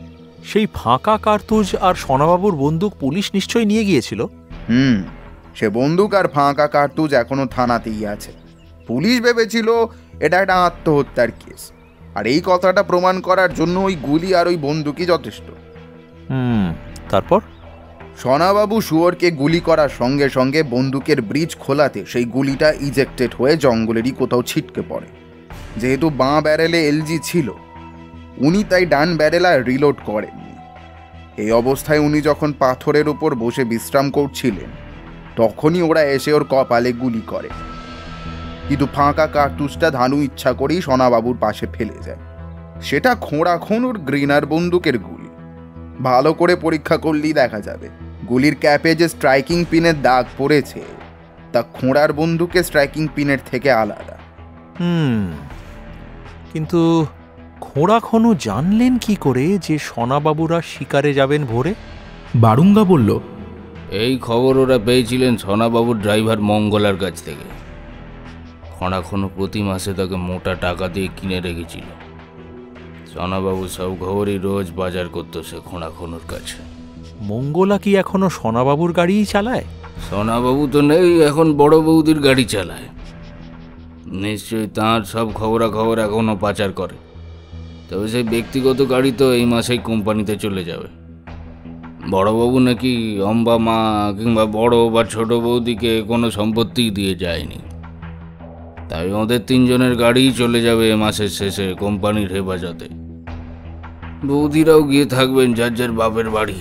সেই ফাঁকা কার্তুজ আর সোনাবাবুর বন্দুক পুলিশ নিশ্চয়ই নিয়ে গিয়েছিল। সে বন্দুক আর ফাঁকা কার্তুজ এখনো থানাতেই আছে। পুলিশ ভেবেছিল এটা একটা আত্মহত্যার কেস, আর এই কথাটা প্রমাণ করার জন্য ওই গুলি আর ওই বন্দুকই যথেষ্ট। তারপর সোনাবাবু শুয়োরকে গুলি করার সঙ্গে সঙ্গে বন্দুকের ব্রিজ খোলাতে সেই গুলিটা ইজেক্টেড হয়ে জঙ্গলেরই কোথাও ছিটকে পড়ে। যেহেতু বাঁ ব্যারেলে এলজি ছিল, উনি তাই ডান ব্যারেল আর রিলোড করেননি। এই অবস্থায় উনি যখন পাথরের উপর বসে বিশ্রাম করছিলেন, তখনই ওরা এসে ওর কপালে গুলি করে। কিন্তু ফাঁকা কার্তুজটা ধানু ইচ্ছা করেই সোনাবাবুর পাশে ফেলে যায়। সেটা খোঁড়া খনুর গ্রিনার বন্দুকের গুলি। ভালো করে পরীক্ষা করলেই দেখা যাবে গুলির ক্যাপে যে স্ট্রাইকিং পিনের দাগ পড়েছে তা খোঁড়ার বন্দুকে স্ট্রাইকিং পিনের থেকে আলাদা। কিন্তু খোঁড়া খনু জানলেন কি করে যে সোনাবাবুরা শিকারে যাবেন ভোরে? বারুঙ্গা বলল, এই খবর ওরা পেয়েছিলেন সোনাবাবুর ড্রাইভার মঙ্গলার কাছ থেকে। খোঁড়াখনু প্রতি মাসে তাকে মোটা টাকা দিয়ে কিনে রেখেছিল। সোনাবাবু সব খবরই রোজ বাজার করতো সে খোঁড়াখনুর কাছে। মঙ্গলা কি এখনো সোনাবাবুর গাড়িই চালায়? সোনাবাবু তো নেই, এখন বড় বৌদির গাড়ি চালায়। নিশ্চয়ই তাঁর সব খবরাখবর এখনও পাচার করে। তবে সেই ব্যক্তিগত গাড়ি তো এই মাসেই কোম্পানিতে চলে যাবে। বড়বাবু নাকি অম্বা মা কিংবা বড় বা ছোট বৌদিকে কোনো সম্পত্তিই দিয়ে যায়নি। তাই ওদের তিনজনের গাড়িই চলে যাবে মাসের শেষে কোম্পানির হেফাজতে। বৌদিরাও গিয়ে থাকবেন যার যার বাপের বাড়ি।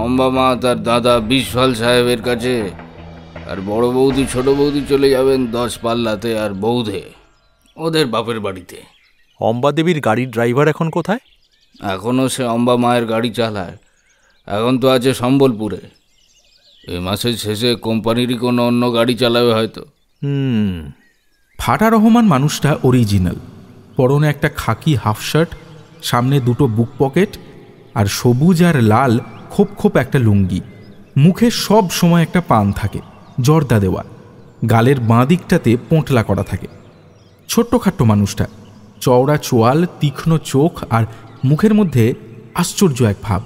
অম্বা মা তার দাদা বিশফল সাহেবের কাছে, আর বড় বৌদি ছোট বৌদি চলে যাবেন 10 পাল্লাতে আর বৌধে ওদের বাপের বাড়িতে। অম্বা দেবীর গাড়ির ড্রাইভার এখন কোথায়? এখনও সে অম্বা মায়ের গাড়ি চালায়। এখন তো আছে সম্বলপুরে। এই মাসের শেষে কোম্পানিরই কোনো অন্য গাড়ি চালাবে হয়তো। ফাটা রহমান মানুষটা অরিজিনাল। পরনে একটা খাকি হাফ শার্ট, সামনে দুটো বুক পকেট, আর সবুজ আর লাল খোপ খোপ একটা লুঙ্গি। মুখে সব সময় একটা পান থাকে, জর্দা দেওয়া। গালের বাঁ দিকটাতে পোঁটলা করা থাকে। ছোট্টখাট্ট মানুষটা, চওড়া চোয়াল, তীক্ষ্ণ চোখ, আর মুখের মধ্যে আশ্চর্য এক ভাব,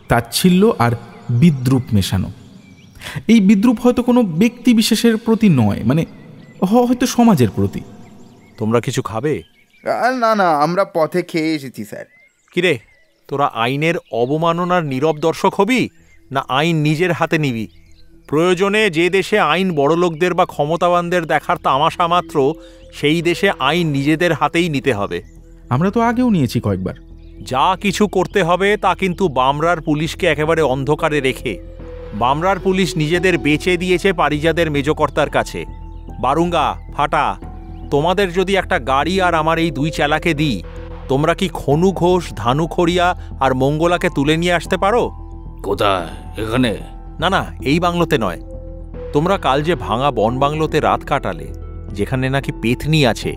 তাচ্ছিল্য আর বিদ্রুপ মেশানো। এই বিদ্রুপ হয়তো কোনো ব্যক্তি বিশেষের প্রতি নয়, মানে হয়তো সমাজের প্রতি। তোমরা কিছু খাবে? না না, আমরা পথে খেয়ে এসেছি স্যার। কিরে, তোরা আইনের অবমাননার নীরব দর্শক হবি, না আইন নিজের হাতে নিবি? প্রয়োজনে যে দেশে আইন বড়লোকদের বা ক্ষমতাবানদের দেখার তামাশা মাত্র, সেই দেশে আইন নিজেদের হাতেই নিতে হবে। আমরা তো আগেও নিয়েছি কয়েকবার। যা কিছু করতে হবে তা কিন্তু বামরার পুলিশকে একেবারে অন্ধকারে রেখে। বামরার পুলিশ নিজেদের বেচে দিয়েছে পারিজাদের মেজকর্তার কাছে। বারুঙ্গা, ফাটা, তোমাদের যদি একটা গাড়ি আর আমার এই 2 চেলাকে দিই, তোমরা কি খনু ঘোষ, ধানু খড়িয়া আর মঙ্গলাকে তুলে নিয়ে আসতে পারো? কোথায়? এখানে? না না, এই বাংলোতে নয়। তোমরা কাল যে ভাঙা বন বাংলোতে রাত কাটালে, যেখানে নাকি পেতনি আছে,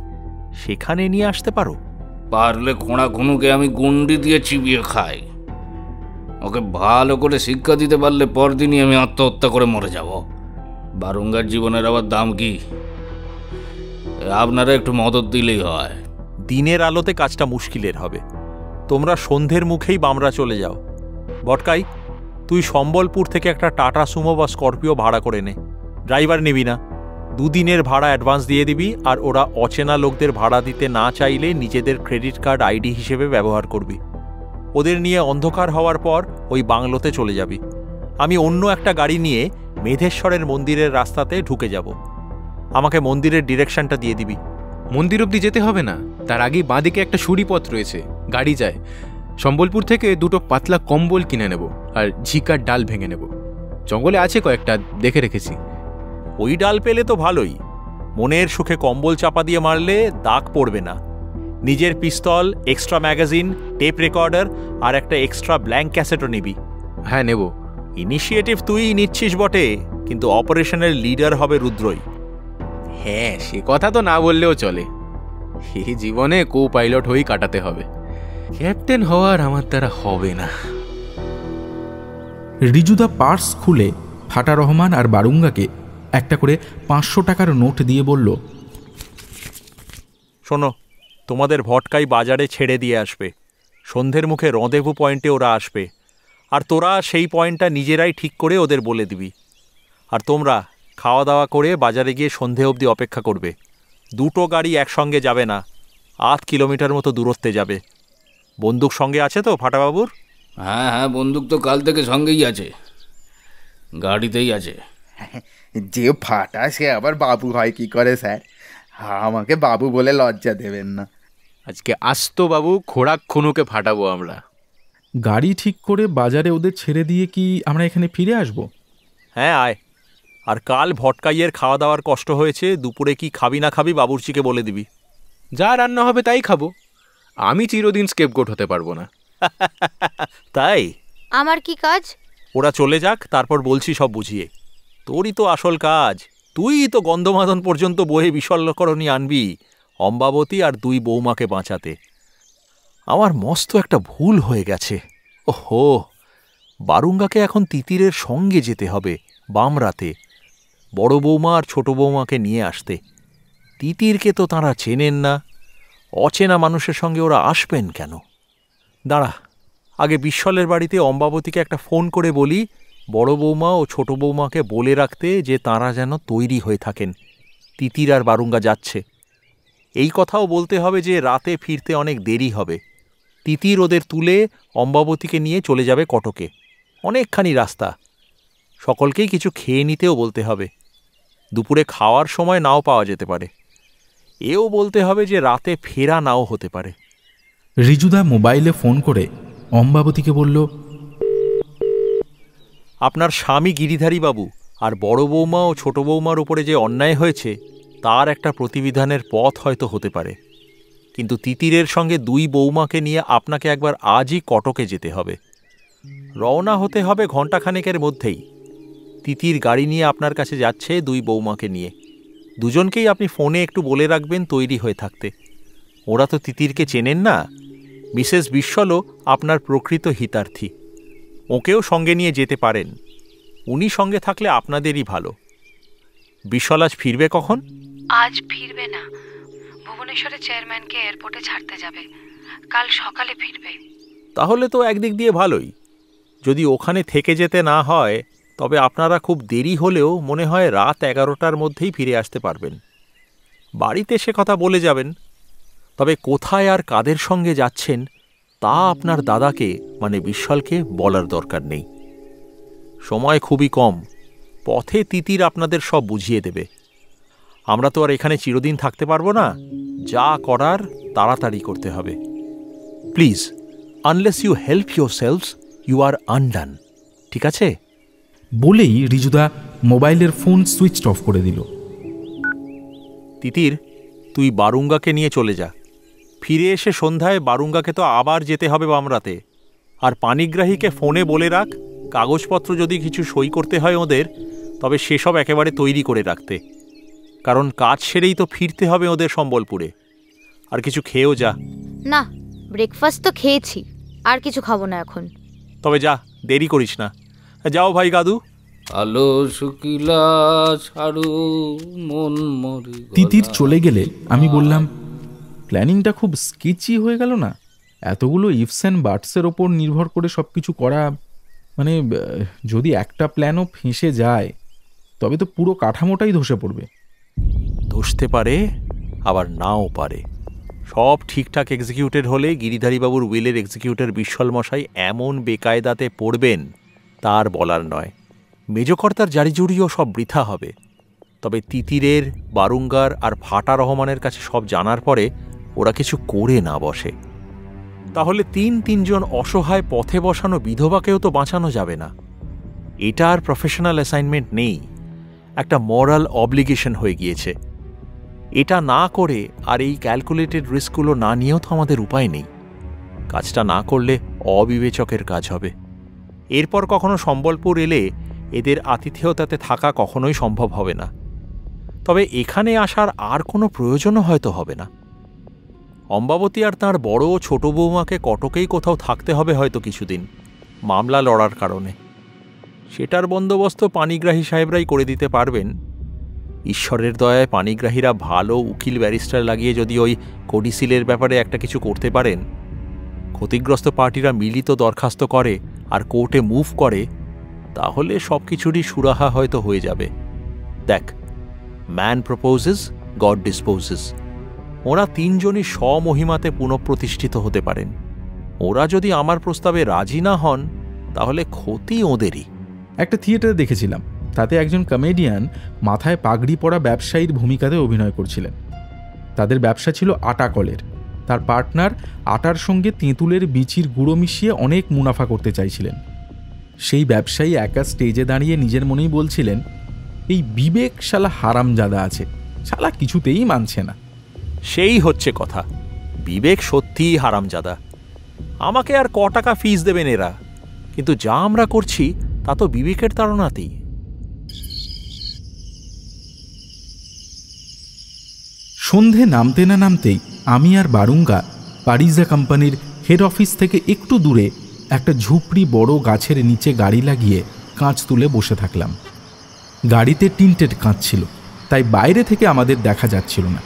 সেখানে নিয়ে আসতে পারো? পারলে খোঁড়াখনুকে আমি গুন্ডি দিয়ে চিবিয়ে খাই। ওকে ভালো করে শিক্ষা দিতে পারলে পরদিনই আমি আত্মহত্যা করে মরে যাব। বারুঙ্গার জীবনের আবার দাম কি? আপনারা একটু মদত দিলেই হয়। দিনের আলোতে কাজটা মুশকিলের হবে। তোমরা সন্ধ্যের মুখেই বামরা চলে যাও। বটকাই, তুই সম্বলপুর থেকে একটা টাটা সুমো বা স্করপিও ভাড়া করে নে। ড্রাইভার নিবি না। 2 দিনের ভাড়া অ্যাডভান্স দিয়ে দিবি, আর ওরা অচেনা লোকদের ভাড়া দিতে না চাইলে নিজেদের ক্রেডিট কার্ড আইডি হিসেবে ব্যবহার করবি। ওদের নিয়ে অন্ধকার হওয়ার পর ওই বাংলোতে চলে যাবি। আমি অন্য একটা গাড়ি নিয়ে মেধেশ্বরের মন্দিরের রাস্তাতে ঢুকে যাব। আমাকে মন্দিরের ডিরেকশনটা দিয়ে দিবি। মন্দির অবধি যেতে হবে না, তার আগেই বাঁদিকে একটা সুড়ি পথ রয়েছে, গাড়ি যায়। সম্বলপুর থেকে 2টো পাতলা কম্বল কিনে নেব, আর ঝিকার ডাল ভেঙে নেব। জঙ্গলে আছে কয়েকটা, দেখে রেখেছি। ওই ডাল পেলে তো ভালোই। মনের সুখে কম্বল চাপা দিয়ে মারলে দাগ পড়বে না। নিজের পিস্তল, এক্সট্রা ম্যাগাজিন, টেপ রেকর্ডার আর একটা এক্সট্রা ব্ল্যাঙ্ক ক্যাসেটও নিবি। হ্যাঁ, নেব। ইনিশিয়েটিভ তুই নিচ্ছিস বটে, কিন্তু অপারেশনের লিডার হবে রুদ্রই। হ্যাঁ, সে কথা তো না বললেও চলে। এই জীবনে কো পাইলট হয়েই কাটাতে হবে। ক্যাপ্টেন হওয়ার আমার দ্বারা হবে না। রিজুদা পার্স খুলে ফাটা রহমান আর বারুঙ্গাকে একটা করে 500 টাকার নোট দিয়ে বলল, শোনো, তোমাদের ভটকাই বাজারে ছেড়ে দিয়ে আসবে। সন্ধ্যের মুখে রঁদেভু পয়েন্টে ওরা আসবে, আর তোরা সেই পয়েন্টটা নিজেরাই ঠিক করে ওদের বলে দিবি। আর তোমরা খাওয়া দাওয়া করে বাজারে গিয়ে সন্ধে অবধি অপেক্ষা করবে। 2টো গাড়ি একসঙ্গে যাবে না, 8 কিলোমিটার মতো দূরত্বে যাবে। বন্দুক সঙ্গে আছে তো ফাটাবাবুর? হ্যাঁ হ্যাঁ, বন্দুক তো কাল থেকে সঙ্গেই আছে, গাড়িতেই আছে। যে ফাটা সে আবার বাবু হয় কি করে স্যার? আমাকে বাবু বলে লজ্জা দেবেন না। আজকে আসতো বাবু, খোঁড়াখনুকে ফাটাবো আমরা। গাড়ি ঠিক করে বাজারে ওদের ছেড়ে দিয়ে কি আমরা এখানে ফিরে আসব? হ্যাঁ, আয়। আর কাল ভটকাইয়ের খাওয়া দাওয়ার কষ্ট হয়েছে, দুপুরে কি খাবি না খাবি বাবুর্চিকে বলে দিবি। যা রান্না হবে তাই খাবো। আমি চিরদিন স্কেপগোট হতে পারবো না। তাই আমার কি কাজ? ওরা চলে যাক, তারপর বলছি সব বুঝিয়ে। তোরই তো আসল কাজ, তুই তো গন্ধমাদন পর্যন্ত বয়ে বিশল্যকরণী আনবি অম্বাবতী আর 2 বৌমাকে বাঁচাতে। আমার মস্ত একটা ভুল হয়ে গেছে। ওহো, বারুঙ্গাকে এখন তিতিরের সঙ্গে যেতে হবে বাম রাতে, বড় বৌমা আর ছোট বৌমাকে নিয়ে আসতে। তিতিরকে তো তাঁরা চেনেন না, অচেনা মানুষের সঙ্গে ওরা আসবেন কেন? দাঁড়া, আগে বিশ্বলের বাড়িতে অম্বাবতীকে একটা ফোন করে বলি বড় বৌমা ও ছোট বৌমাকে বলে রাখতে যে তাঁরা যেন তৈরি হয়ে থাকেন, তিতির আর বারুঙ্গা যাচ্ছে। এই কথাও বলতে হবে যে রাতে ফিরতে অনেক দেরি হবে। তিতির ওদের তুলে অম্বাবতীকে নিয়ে চলে যাবে কটকে, অনেকখানি রাস্তা। সকলকেই কিছু খেয়ে নিতেও বলতে হবে, দুপুরে খাওয়ার সময় নাও পাওয়া যেতে পারে। এও বলতে হবে যে রাতে ফেরা নাও হতে পারে। রিজুদা মোবাইলে ফোন করে অম্বাবতীকে বলল, আপনার স্বামী গিরিধারী বাবু আর বড় বৌমা ও ছোট বৌমার উপরে যে অন্যায় হয়েছে তার একটা প্রতিবিধানের পথ হয়তো হতে পারে, কিন্তু তিতিরের সঙ্গে 2 বৌমাকে নিয়ে আপনাকে একবার আজই কটকে যেতে হবে। রওনা হতে হবে ঘণ্টাখানেকের মধ্যেই। তিতির গাড়ি নিয়ে আপনার কাছে যাচ্ছে 2 বৌমাকে নিয়ে। দুজনকেই আপনি ফোনে একটু বলে রাখবেন তৈরি হয়ে থাকতে। ওরা তো তিতিরকে চেনেন না। মিসেস বিশ্বলও আপনার প্রকৃত হিতার্থী, ওকেও সঙ্গে নিয়ে যেতে পারেন। উনি সঙ্গে থাকলে আপনাদেরই ভালো। বিশ্বল আজ ফিরবে কখন? আজ ফিরবে না, ভুবনেশ্বরে চেয়ারম্যানকে এয়ারপোর্টে ছাড়তে যাবে, কাল সকালে ফিরবে। তাহলে তো একদিক দিয়ে ভালোই। যদি ওখানে থেকে যেতে না হয় তবে আপনারা খুব দেরি হলেও মনে হয় রাত 11টার মধ্যেই ফিরে আসতে পারবেন। বাড়িতে সে কথা বলে যাবেন। তবে কোথায় আর কাদের সঙ্গে যাচ্ছেন তা আপনার দাদাকে মানে বিশ্বলকে বলার দরকার নেই। সময় খুবই কম, পথে তিতির আপনাদের সব বুঝিয়ে দেবে। আমরা তো আর এখানে চিরদিন থাকতে পারবো না, যা করার তাড়াতাড়ি করতে হবে। Please, unless you help yourselves you are undone. ঠিক আছে? বলেই রিজুদা মোবাইলের ফোন সুইচ অফ করে দিল। তিতির, তুই বারুঙ্গাকে নিয়ে চলে যা। ফিরে এসে সন্ধ্যায় বারুঙ্গাকে তো আবার যেতে হবে বামরাতে। আর পানিগ্রাহীকে ফোনে বলে রাখ কাগজপত্র যদি কিছু সই করতে হয় ওদের, তবে সেসব একেবারে তৈরি করে রাখতে, কারণ কাজ সেরেই তো ফিরতে হবে ওদের সম্বলপুরে। আর কিছু খেয়েও যা। না, ব্রেকফাস্ট তো খেয়েছি, আর কিছু খাবো না এখন। তবে যা, দেরি করিস না। যাও ভাই গাদু। আলো শুকিলা ছাড়ু মন মরি। তিতির চলে গেলে আমি বললাম, প্ল্যানিংটা খুব স্কেচি হয়ে গেল না? এতগুলো ইফস অ্যান্ড বাটসের ওপর নির্ভর করে সব কিছু করা, মানে যদি একটা প্ল্যানও ফেঁসে যায় তবে তো পুরো কাঠামোটাই ধসে পড়বে। ধসতে পারে, আবার নাও পারে। সব ঠিকঠাক এক্সিকিউটেড হলে গিরিধারীবাবুর উইলের এক্সিকিউটর বিশ্বল মশাই এমন বেকায়দাতে পড়বেন তার বলার নয়। মেজকর্তার জারিজুরিও সব বৃথা হবে। তবে তিতিরের, বারুঙ্গার আর ফাটা রহমানের কাছে সব জানার পরে ওরা কিছু করে না বসে, তাহলে 3 অসহায় পথে বসানো বিধবাকেও তো বাঁচানো যাবে না। এটা আর প্রফেশনাল অ্যাসাইনমেন্ট নেই, একটা মরাল অব্লিগেশন হয়ে গিয়েছে। এটা না করে আর এই ক্যালকুলেটেড রিস্কগুলো না নিয়েও তো আমাদের উপায় নেই। কাজটা না করলে অবিবেচকের কাজ হবে। এরপর কখনো সম্বলপুর এলে এদের আতিথেয়তাতে থাকা কখনোই সম্ভব হবে না। তবে এখানে আসার আর কোনো প্রয়োজনও হয়তো হবে না। অম্বাবতী আর তাঁর বড় ও ছোট বৌমাকে কটকেই কোথাও থাকতে হবে হয়তো কিছুদিন, মামলা লড়ার কারণে। সেটার বন্দোবস্ত পানিগ্রাহী সাহেবরাই করে দিতে পারবেন। ঈশ্বরের দয়ায় পানিগ্রাহীরা ভালো উকিল ব্যারিস্টার লাগিয়ে যদি ওই কোডিসিলের ব্যাপারে একটা কিছু করতে পারেন, ক্ষতিগ্রস্ত পার্টিরা মিলিত দরখাস্ত করে আর কোর্টে মুভ করে, তাহলে সব কিছুরই সুরাহা হয়তো হয়ে যাবে। দেখ, ম্যান প্রপোজেস, গড ডিসপোজেস। ওরা 3 জনই স্বমহিমাতে পুনঃপ্রতিষ্ঠিত হতে পারেন। ওরা যদি আমার প্রস্তাবে রাজি না হন তাহলে ক্ষতি ওদেরই। একটা থিয়েটারে দেখেছিলাম, তাতে একজন কমেডিয়ান মাথায় পাগড়ি পরা ব্যবসায়ীর ভূমিকাতে অভিনয় করছিলেন। তাদের ব্যবসা ছিল আটা কলের। তার পার্টনার আটার সঙ্গে তেঁতুলের বিচির গুঁড়ো মিশিয়ে অনেক মুনাফা করতে চাইছিলেন। সেই ব্যবসায়ী একা স্টেজে দাঁড়িয়ে নিজের মনেই বলছিলেন, এই বিবেক শালা হারামজাদা আছে, শালা কিছুতেই মানছে না। সেই হচ্ছে কথা, বিবেক সত্যিই হারামজাদা। আমাকে আর টাকা ফিস দেবেন এরা, কিন্তু যা আমরা করছি তা তো বিবেকের তাড়নাতেই। সন্ধে নামতে না নামতেই আমি আর বারুঙ্গা পারিজা কোম্পানির হেড অফিস থেকে একটু দূরে একটা ঝুপড়ি বড় গাছের নিচে গাড়ি লাগিয়ে কাঁচ তুলে বসে থাকলাম। গাড়িতে টিন্টেড কাঁচ ছিল, তাই বাইরে থেকে আমাদের দেখা যাচ্ছিল না,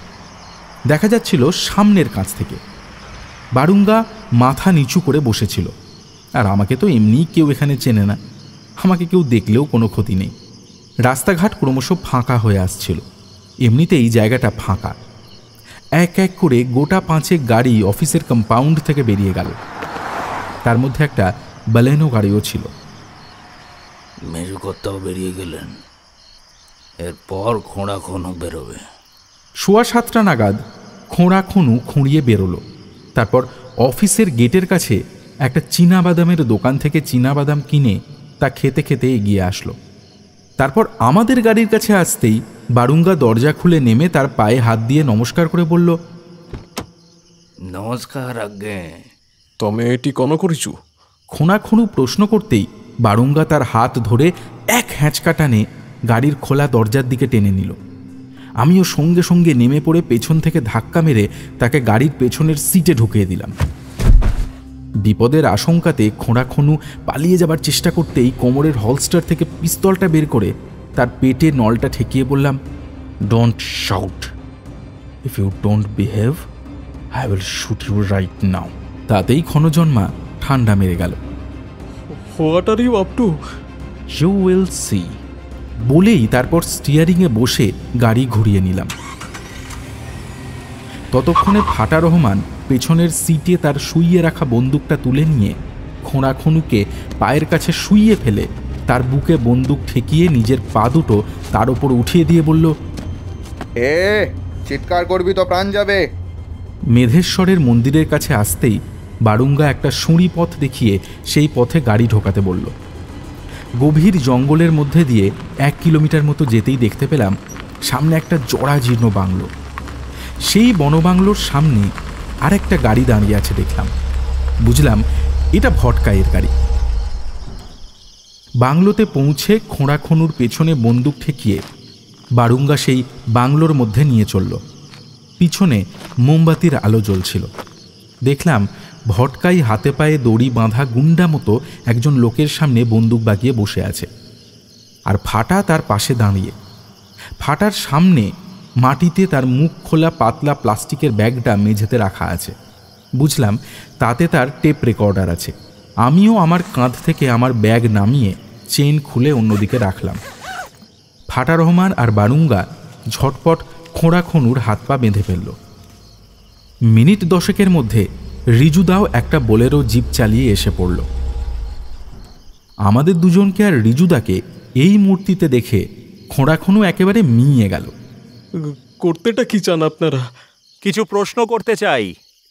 দেখা যাচ্ছিল সামনের কাঁচ থেকে। বারুঙ্গা মাথা নিচু করে বসেছিল, আর আমাকে তো এমনিই কেউ এখানে চেনে না, আমাকে কেউ দেখলেও কোনো ক্ষতি নেই। রাস্তাঘাট ক্রমশ ফাঁকা হয়ে আসছিল, এমনিতে এই জায়গাটা ফাঁকা। এক এক করে গোটা 5 গাড়ি অফিসের কম্পাউন্ড থেকে বেরিয়ে গেল, তার মধ্যে একটা বালেনো গাড়িও ছিল। মেজুকর্তাও বেরিয়ে গেলেন, এরপর খোঁড়া খনু বেরোবে। 7:15 নাগাদ খোঁড়া খনু খুঁড়িয়ে বেরোলো। তারপর অফিসের গেটের কাছে একটা চীনাবাদামের দোকান থেকে চীনাবাদাম কিনে তা খেতে খেতে এগিয়ে আসলো। তারপর আমাদের গাড়ির কাছে আসতেই বারুঙ্গা দরজা খুলে নেমে তার পায়ে হাত দিয়ে নমস্কার করে বলল, নমস্কার আজ্ঞে। তমে এটি কোন করিছু? খোঁড়া খনু প্রশ্ন করতেই বারুঙ্গা তার হাত ধরে এক হ্যাঁচকা টানে গাড়ির খোলা দরজার দিকে টেনে নিল। আমিও সঙ্গে সঙ্গে নেমে পড়ে পেছন থেকে ধাক্কা মেরে তাকে গাড়ির পেছনের সিটে ঢুকিয়ে দিলাম। বিপদের আশঙ্কাতে খোঁড়া খনু পালিয়ে যাবার চেষ্টা করতেই কোমরের হলস্টার থেকে পিস্তলটা বের করে তার পেটে নলটা ঠেকিয়ে বললাম, don't shout, if you don't behave I will shoot you right now. তাতেই ক্ষণজন্মা ঠান্ডা মেরে গেল। What are you up to? You will see বলেই তারপর স্টিয়ারিংয়ে বসে গাড়ি ঘুরিয়ে নিলাম। ততক্ষণে ফাটা রহমান পেছনের সিটে তার শুইয়ে রাখা বন্দুকটা তুলে নিয়ে খোঁড়া খনুকে পায়ের কাছে শুইয়ে ফেলে তার বুকে বন্দুক ঠেকিয়ে নিজের পা দুটো তার ওপর উঠিয়ে দিয়ে বলল, চিৎকার করবি তো প্রাণ যাবে। মেধেশ্বরের মন্দিরের কাছে আসতেই বারুঙ্গা একটা সুঁড়ি পথ দেখিয়ে সেই পথে গাড়ি ঢোকাতে বলল। গভীর জঙ্গলের মধ্যে দিয়ে 1 কিলোমিটার মতো যেতেই দেখতে পেলাম সামনে একটা জরাজীর্ণ বাংলো। সেই বনবাংলোর সামনে আর একটা গাড়ি দাঁড়িয়ে আছে দেখলাম, বুঝলাম এটা ভটকাইয়ের গাড়ি। বাংলোতে পৌঁছে খোঁড়া খনুর পেছনে বন্দুক ঠেকিয়ে বারুঙ্গা সেই বাংলোর মধ্যে নিয়ে চলল। পিছনে মোমবাতির আলো জ্বলছিল। দেখলাম ভটকাই হাতে পায়ে দড়ি বাঁধা গুন্ডা মতো একজন লোকের সামনে বন্দুক বাগিয়ে বসে আছে, আর ফাটা তার পাশে দাঁড়িয়ে। ফাটার সামনে মাটিতে তার মুখ খোলা পাতলা প্লাস্টিকের ব্যাগটা মেঝেতে রাখা আছে, বুঝলাম তাতে তার টেপ রেকর্ডার আছে। আমিও আমার কাঁধ থেকে আমার ব্যাগ নামিয়ে চেইন খুলে অন্যদিকে রাখলাম। ফাটা রহমান আর বারুঙ্গা ঝটপট খোঁড়া খনুর হাত পা বেঁধে ফেলল। মিনিট 10 মধ্যে রিজুদাও একটা বোলেরো জিপ চালিয়ে এসে পড়ল। আমাদের দুজনকে আর রিজুদাকে এই মূর্তিতে দেখে খোঁড়া খনু একেবারে মিইয়ে গেল। করতেটা কি চান আপনারা? কিছু প্রশ্ন করতে চাই,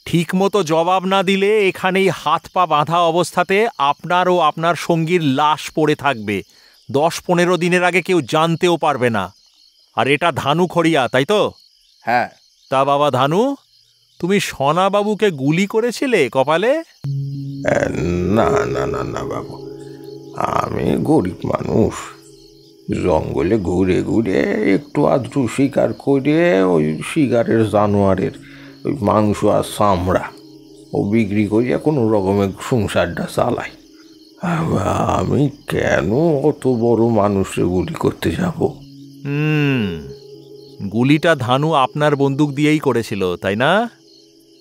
ঠিক মতো জবাব না দিলে এখানেই হাত পা বাঁধা অবস্থাতে আপনার ও আপনার সঙ্গীর লাশ পড়ে থাকবে। 10-15 দিনের আগে কেউ জানতেও পারবে না। আর এটা ধানু খড়িয়া, তাই তো? হ্যাঁ। তা বাবা ধানু, তুমি সোনাবাবুকে গুলি করেছিলে কপালে? না না না না বাবু, আমি গরিব মানুষ, জঙ্গলে ঘুরে ঘুরে একটু আধটু শিকার করে ওই শিকারের জানোয়ারের ওই মাংস আর চামড়া ও বিক্রি করিয়া কোনো রকমের সংসারটা চালাই। আমি কেন অত বড় মানুষে গুলি করতে যাব? গুলিটা ধানু আপনার বন্দুক দিয়েই করেছিল, তাই না?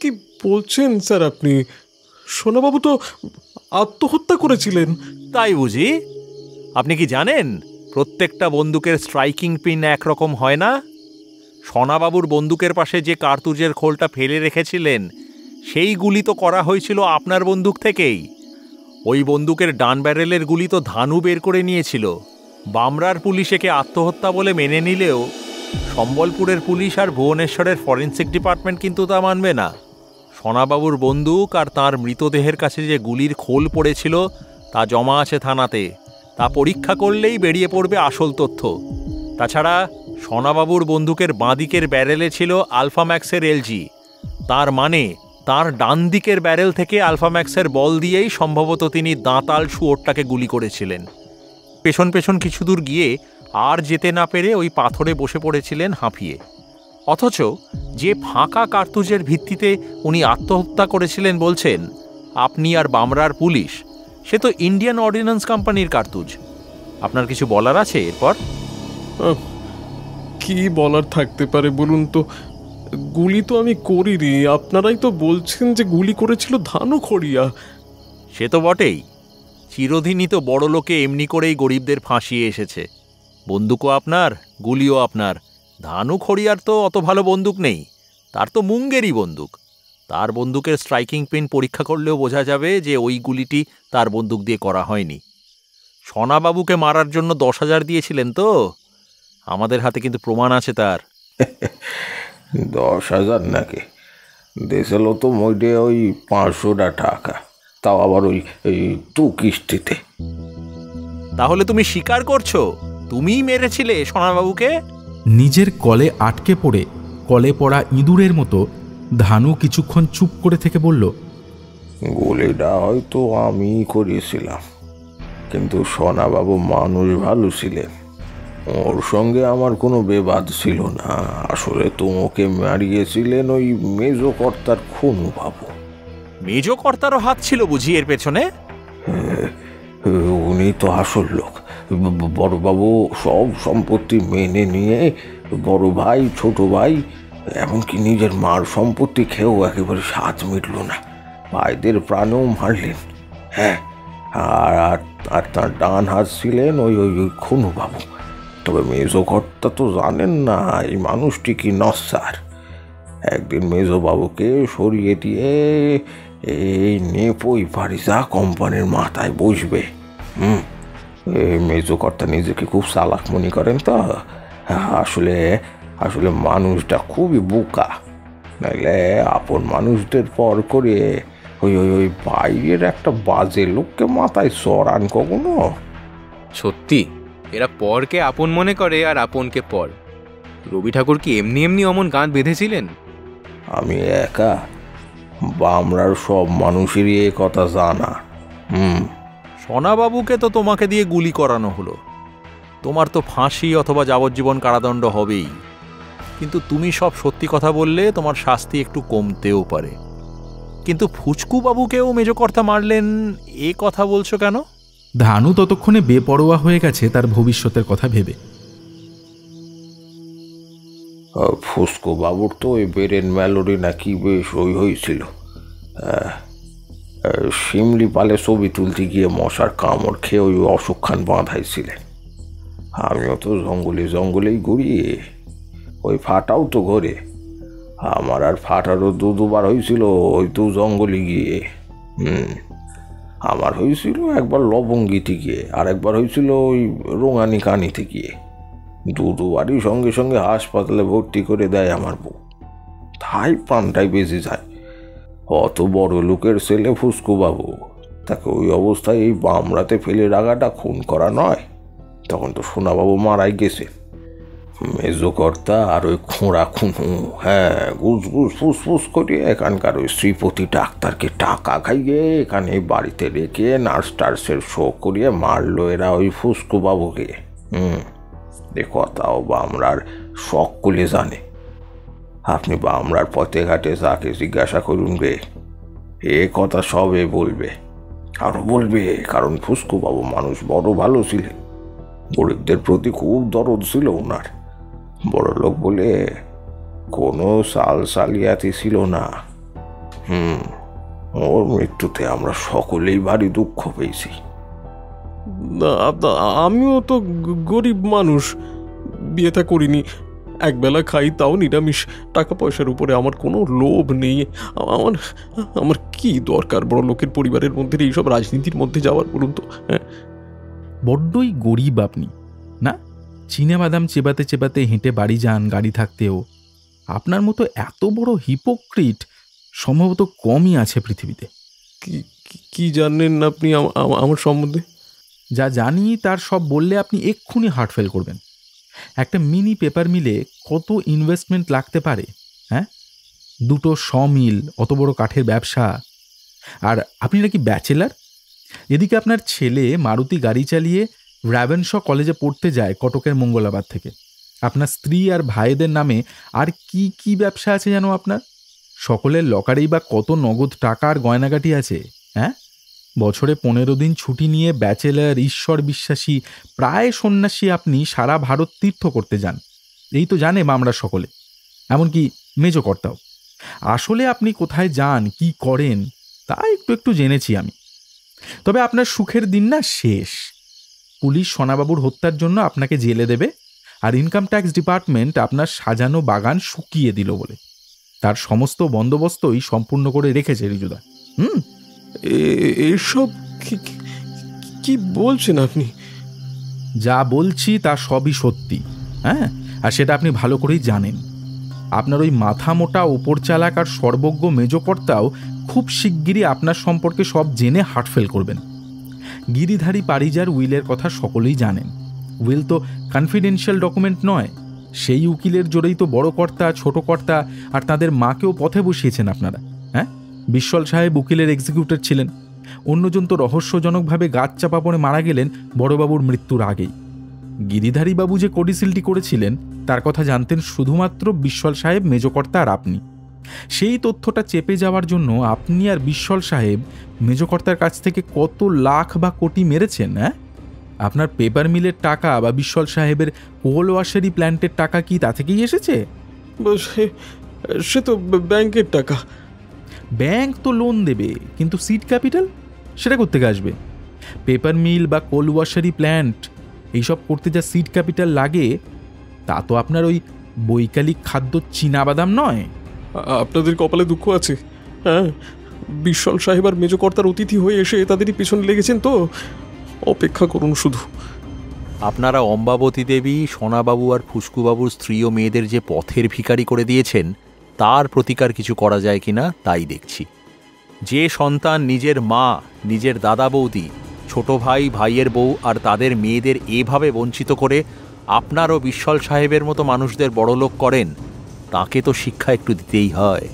কি বলছেন স্যার আপনি? সোনাবাবু তো আত্মহত্যা করেছিলেন। তাই বুঝি? আপনি কি জানেন প্রত্যেকটা বন্দুকের স্ট্রাইকিং পিন একরকম হয় না? সোনাবাবুর বন্দুকের পাশে যে কার্তুজের খোলটা ফেলে রেখেছিলেন সেই গুলি তো করা হয়েছিল আপনার বন্দুক থেকেই। ওই বন্দুকের ডান ব্যারেলের গুলি তো ধানু বের করে নিয়েছিল। বামরার পুলিশ একে আত্মহত্যা বলে মেনে নিলেও সম্বলপুরের পুলিশ আর ভুবনেশ্বরের ফরেন্সিক ডিপার্টমেন্ট কিন্তু তা মানবে না। সোনাবাবুর বন্দুক আর তার মৃতদেহের কাছে যে গুলির খোল পড়েছিল তা জমা আছে থানাতে, তা পরীক্ষা করলেই বেরিয়ে পড়বে আসল তথ্য। তাছাড়া সোনাবাবুর বন্দুকের বাঁদিকের ব্যারেলে ছিল আলফাম্যাক্সের এলজি, তার মানে তার ডান দিকের ব্যারেল থেকে আলফাম্যাক্সের বল দিয়েই সম্ভবত তিনি দাঁতাল শুয়োরটাকে গুলি করেছিলেন। পেছন পেছন কিছু দূর গিয়ে আর যেতে না পেরে ওই পাথরে বসে পড়েছিলেন হাঁফিয়ে। অথচ যে ফাঁকা কার্তুজের ভিত্তিতে উনি আত্মহত্যা করেছিলেন বলছেন আপনি আর বামরার পুলিশ, সে তো ইন্ডিয়ান অর্ডিন্যান্স কোম্পানির কার্তুজ। আপনার কিছু বলার আছে এরপর? কি বলার থাকতে পারে বলুন তো? গুলি তো আমি করিনি, আপনারাই তো বলছেন যে গুলি করেছিল ধানু খড়িয়া। সে তো বটেই, চিরদিনই তো বড় লোকে এমনি করেই গরিবদের ফাঁসিয়ে এসেছে। বন্দুকও আপনার, গুলিও আপনার। ধানু খড়িয়ার তো অত ভালো বন্দুক নেই, তার তো মুঙ্গেরই বন্দুক। তার বন্দুকের স্ট্রাইকিং পিন পরীক্ষা করলেও বোঝা যাবে যে ওই গুলিটি তার বন্দুক দিয়ে করা হয়নি। সোনাবাবুকে মারার জন্য 10,000 দিয়েছিলেন তো? আমাদের হাতে কিন্তু প্রমাণ আছে তার। 10,000 নাকি? দিয়েছিল তো মইডে ওই 500 টাকা, তাও আবার ওই তু কিস্তিতে। তাহলে তুমি স্বীকার করছো তুমিই মেরেছিলে সোনাবাবুকে? নিজের কলে আটকে পড়ে কলে পড়া ইঁদুরের মতো ধানু কিছুক্ষণ চুপ করে থেকে বলল, গুলিটা হয়তো আমি করিয়েছিলাম, কিন্তু সোনাবাবু মানুষ ভালো ছিলেন, ওর সঙ্গে আমার কোনো বিবাদ ছিল না। আসলে তোমাকে মারিয়েছিলেন ওই মেজকর্তার খুনু বাবু। মেজকর্তারও হাত ছিল বুঝি এর পেছনে? উনি তো আসল লোক। বড়বাবু সব সম্পত্তি মেনে নিয়ে বড় ভাই, ছোট ভাই, এমনকি নিজের মার সম্পত্তি খেয়েও একেবারে স্বাদ মিটল না। ভাইদের প্রাণেও মারলেন। হ্যাঁ, আর তার ডান হাত ছিলেন ওই খুনু বাবু। তবে মেজকর্তা তো জানেন না এই মানুষটি কি নস্যার। একদিন মেজবাবুকে সরিয়ে দিয়ে এই নেপই পারিজা কোম্পানির মাথায় বসবে। এই মেজকর্তা নিজেকে খুব চালাক মনে করেন তো। আসলে আসলে মানুষটা খুবই বোকা। নাইলে আপন মানুষদের পর করে ওই বাইরের একটা বাজে লোককে মাথায় চড়ান কখনো? সত্যি এরা পরকে আপন মনে করে আর আপনকে পর। রবি ঠাকুর কি এমনি এমনি অমন গাঁট বেঁধেছিলেন? আমি একা? বামরার সব মানুষেরই এ কথা জানা। সোনাবাবুকে তো তোমাকে দিয়ে গুলি করানো হলো, তোমার তো ফাঁসি অথবা যাবজ্জীবন কারাদণ্ড হবেই। কিন্তু তুমি সব সত্যি কথা বললে তোমার শাস্তি একটু কমতেও পারে। কিন্তু ফুচকু বাবুকেও মেজকর্তা মারলেন, এ কথা বলছো কেন? ধানু ততক্ষণে বেপরোয়া হয়ে গেছে তার ভবিষ্যতের কথা ভেবে। ফুসকো বাবুর তো ওই বেরেন ম্যালোরি নাকি বেশ হয়েছিল। শিমলি পালে ছবি তুলতে গিয়ে মশার কামড় খেয়ে ওই অশোক খান বাঁধাইছিলেন। আমিও তো জঙ্গলেই ঘুরি, ওই ফাটাও তো ঘরে। আমার আর ফাটারও দুবার হয়েছিল ওই তো জঙ্গলে গিয়ে। আমার হয়েছিল একবার লবঙ্গিতে গিয়ে, আর একবার হয়েছিল ওই রোঙানি কানিতে গিয়ে। দুবারই সঙ্গে সঙ্গে হাসপাতালে ভর্তি করে দেয় আমার বউ। তাই প্রাণটাই বেঁচে যায়। অত বড় লোকের ছেলে ফুসকু বাবু, তাকে ওই অবস্থায় এই বামরাতে ফেলে রাখাটা খুন করা নয়। তখন তো সোনাবাবু মারাই গেছে। মেজকর্তা আর ওই খোঁড়া খুনু, হ্যাঁ, গুস ফুসফুস করে এখানকার ওই শ্রীপতি ডাক্তারকে টাকা খাইয়ে এখানে বাড়িতে রেখে নার্স টার্সের শো করিয়ে মারলো এরা ওই ফুসকু বাবুকে। এ কথাও বামরার শখ করে জানে। আপনি বামরার পথে ঘাটে যাকে জিজ্ঞাসা করুন গে, এ কথা সবে বলবে। আরো বলবে, কারণ ফুসকু বাবু মানুষ বড় ভালো ছিলেন। গরিবদের প্রতি খুব দরদ ছিল ওনার। বড় লোক বলে কোনো সালিয়াতি ছিল না। ওর মৃত্যুতে আমরা সকলেই ভারী দুঃখ পেয়েছি। আমিও তো গরিব মানুষ, বিয়েটা করিনি, একবেলা খাই তাও নিরামিষ। টাকা পয়সার উপরে আমার কোনো লোভ নেই। আমার কি দরকার বড় লোকের পরিবারের মধ্যে এইসব রাজনীতির মধ্যে যাওয়ার, বলুন তো? বড্ডই গরিব আপনি না? চিনে বাদাম চেবাতে চেবাতে হেঁটে বাড়ি যান গাড়ি থাকতেও। আপনার মতো এত বড় হিপোক্রিট সম্ভবত কমই আছে পৃথিবীতে। কি জানেন আপনি আমার সম্বন্ধে? যা জানি তার সব বললে আপনি এক্ষুনি হার্ট ফেল করবেন। একটা মিনি পেপার মিলে কত ইনভেস্টমেন্ট লাগতে পারে, হ্যাঁ? 2টো মিল, অত বড় কাঠের ব্যবসা, আর আপনি নাকি ব্যাচেলার। এদিকে আপনার ছেলে মারুতি গাড়ি চালিয়ে র্যাভেনশ কলেজে পড়তে যায় কটকের মঙ্গলাবাদ থেকে। আপনার স্ত্রী আর ভাইদের নামে আর কি কি ব্যবসা আছে জানো আপনার? সকলের লকারেই বা কত নগদ টাকা আর গয়নাগাটি আছে। হ্যাঁ, বছরে 15 দিন ছুটি নিয়ে ব্যাচেলার, ঈশ্বর বিশ্বাসী, প্রায় সন্ন্যাসী আপনি সারা ভারত তীর্থ করতে যান, এই তো জানে আমরা সকলে, এমনকি মেজকর্তাও। আসলে আপনি কোথায় যান, কি করেন, তা একটু একটু জেনেছি আমি। তবে আপনার সুখের দিন না শেষ। পুলিশ সোনাবাবুর হত্যার জন্য আপনাকে জেলে দেবে, আর ইনকাম ট্যাক্স ডিপার্টমেন্ট আপনার সাজানো বাগান শুকিয়ে দিল বলে তার সমস্ত বন্দোবস্তই সম্পূর্ণ করে রেখেছে রিজুদা। এসব কি বলছেন আপনি? যা বলছি তা সবই সত্যি। হ্যাঁ, আর সেটা আপনি ভালো করেই জানেন। আপনার ওই মাথা মোটা ওপর চালাক আর সর্বজ্ঞ মেজকর্তাও খুব শিগগিরই আপনার সম্পর্কে সব জেনে হার্টফেল করবেন। গিরিধারী পারিজার উইলের কথা সকলেই জানেন। উইল তো কনফিডেন্সিয়াল ডকুমেন্ট নয়, সেই উকিলের জোরেই তো বড় কর্তা, ছোট কর্তা আর তাদের মাকেও পথে বসিয়েছেন আপনারা। হ্যাঁ, বিশ্বল সাহেব উকিলের এক্সিকিউটর ছিলেন। অন্যজন তো রহস্যজনকভাবে গাছ চাপা পড়ে মারা গেলেন বড়বাবুর মৃত্যুর আগেই। গিরিধারী বাবু যে কডিসিলটি করেছিলেন তার কথা জানতেন শুধুমাত্র বিশ্বল সাহেব, মেজকর্তা আর আপনি। সেই তথ্যটা চেপে যাওয়ার জন্য আপনি আর বিশ্বল সাহেব মেজকর্তার কাছ থেকে কত লাখ বা কোটি মেরেছেন। হ্যাঁ, আপনার পেপার মিলের টাকা বা বিশ্বল সাহেবের কোল ওয়াশারি প্ল্যান্টের টাকা কি তা থেকেই এসেছে? সে তো ব্যাংকের টাকা। ব্যাংক তো লোন দেবে, কিন্তু সিড ক্যাপিটাল সেটা কোত্থেকে আসবে? পেপার মিল বা কোল ওয়াশারি প্ল্যান্ট এইসব করতে যা সিড ক্যাপিটাল লাগে তা তো আপনার ওই বৈকালিক খাদ্য চীনাবাদাম নয়। আপনাদের কপালে দুঃখ আছে। হ্যাঁ, বিশ্বল সাহেব আর মেজকর্তার অতিথি হয়ে এসে তাদেরই পিছনে লেগেছেন তো। অপেক্ষা করুন শুধু। আপনারা অম্বাবতী দেবী, সোনাবাবু আর ফুসকুবাবুর স্ত্রী ও মেয়েদের যে পথের ভিখারি করে দিয়েছেন তার প্রতিকার কিছু করা যায় কিনা তাই দেখছি। যে সন্তান নিজের মা, নিজের দাদা বৌদি, ছোট ভাই, ভাইয়ের বউ আর তাদের মেয়েদের এভাবে বঞ্চিত করে আপনারও বিশ্বল সাহেবের মতো মানুষদের বড়লোক করেন, তাকে তো শিক্ষা একটু দিতেই হয়।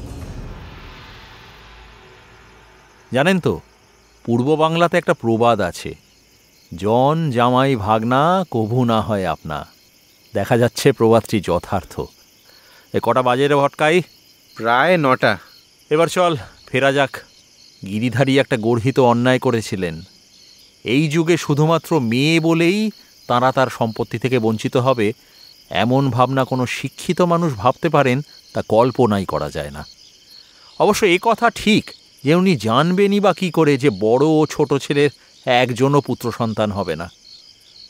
জানেন তো, পূর্ব বাংলাতে একটা প্রবাদ আছে, জন জামাই ভাগনা কভু না হয় আপনা। দেখা যাচ্ছে প্রবাদটি যথার্থ। এ কটা বাজে রে ভটকাই? প্রায় 9টা। এবার চল ফেরা যাক। গিরিধারী একটা গর্হিত অন্যায় করেছিলেন। এই যুগে শুধুমাত্র মেয়ে বলেই তাঁরা তার সম্পত্তি থেকে বঞ্চিত হবে এমন ভাবনা কোনো শিক্ষিত মানুষ ভাবতে পারেন তা কল্পনাই করা যায় না। অবশ্য এ কথা ঠিক যে উনি জানবেনই বা কী করে যে বড় ও ছোট ছেলের একজনও পুত্র সন্তান হবে না।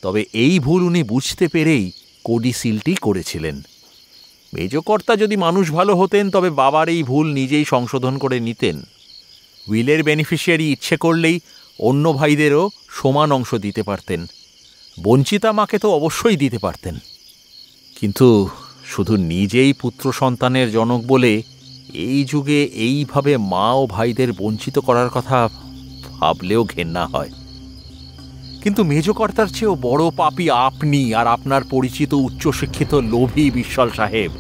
তবে এই ভুল উনি বুঝতে পেরেই কোডিসিলটি করেছিলেন। মেজকর্তা যদি মানুষ ভালো হতেন তবে বাবার এই ভুল নিজেই সংশোধন করে নিতেন। উইলের বেনিফিশিয়ারি ইচ্ছে করলেই অন্য ভাইদেরও সমান অংশ দিতে পারতেন। বঞ্চিতা মাকে তো অবশ্যই দিতে পারতেন, কিন্তু শুধু নিজেই পুত্র সন্তানের জনক বলে এই যুগে এইভাবে মা ও ভাইদের বঞ্চিত করার কথা ভাবলেও ঘেন্না হয়। কিন্তু মেজকর্তার চেয়েও বড় পাপী আপনি আর আপনার পরিচিত উচ্চশিক্ষিত লোভী বিশ্বল সাহেব।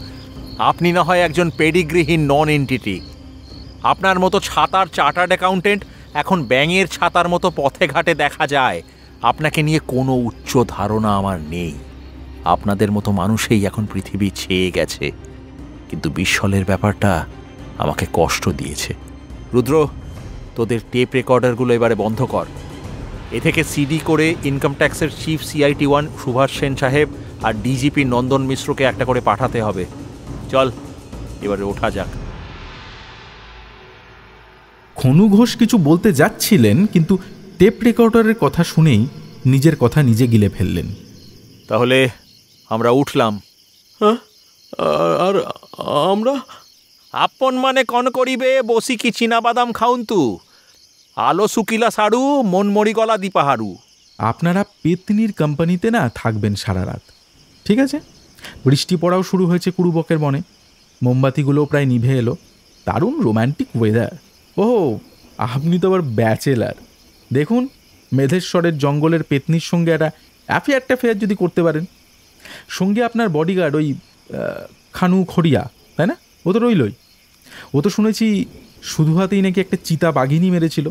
আপনি না হয় একজন পেডিগ্রিহীন নন এন্টিটি। আপনার মতো ছাতার চার্টার্ড অ্যাকাউন্টেন্ট এখন ব্যাঙের ছাতার মতো পথে ঘাটে দেখা যায়। আপনাকে নিয়ে কোনো উচ্চ ধারণা আমার নেই। আপনাদের মতো মানুষই এখন পৃথিবী ছেয়ে গেছে, কিন্তু বিশ্বলের ব্যাপারটা আমাকে কষ্ট দিয়েছে। রুদ্র, তোদের টেপ রেকর্ডারগুলো এবারে বন্ধ কর। এ থেকে সিডি করে ইনকাম ট্যাক্সের চিফ CIT 1 সুভাষ সেন সাহেব আর ডিজিপি নন্দন মিশ্রকে একটা করে পাঠাতে হবে। চল এবারে ওঠা যাক। খনু ঘোষ কিছু বলতে যাচ্ছিলেন, কিন্তু টেপ রেকর্ডারের কথা শুনেই নিজের কথা নিজে গিলে ফেললেন। তাহলে আমরা উঠলাম। হ্যাঁ, আর আমরা? আপন মানে কন করিবে বসি কি চীনাবাদাম খাউন তু, আলো শুকিলা সারু মনমরি গলা দীপাহারু। আপনারা পেতনির কোম্পানিতে না থাকবেন সারা রাত, ঠিক আছে? বৃষ্টি পড়াও শুরু হয়েছে কুড়ুবকের বনে। মোমবাতিগুলোও প্রায় নিভে এলো। দারুণ রোম্যান্টিক ওয়েদার। ওহো, আপনি তো আবার ব্যাচেলার। দেখুন, মেধেশ্বরের জঙ্গলের পেতনির সঙ্গে একটা অ্যাফেয়ার যদি করতে পারেন। সঙ্গে আপনার বডিগার্ড ওই খানু খড়িয়া, তাই না? ও তো রইলই। ও তো শুনেছি শুধু হাতেই নাকি একটা চিতা বাঘিনী মেরেছিল।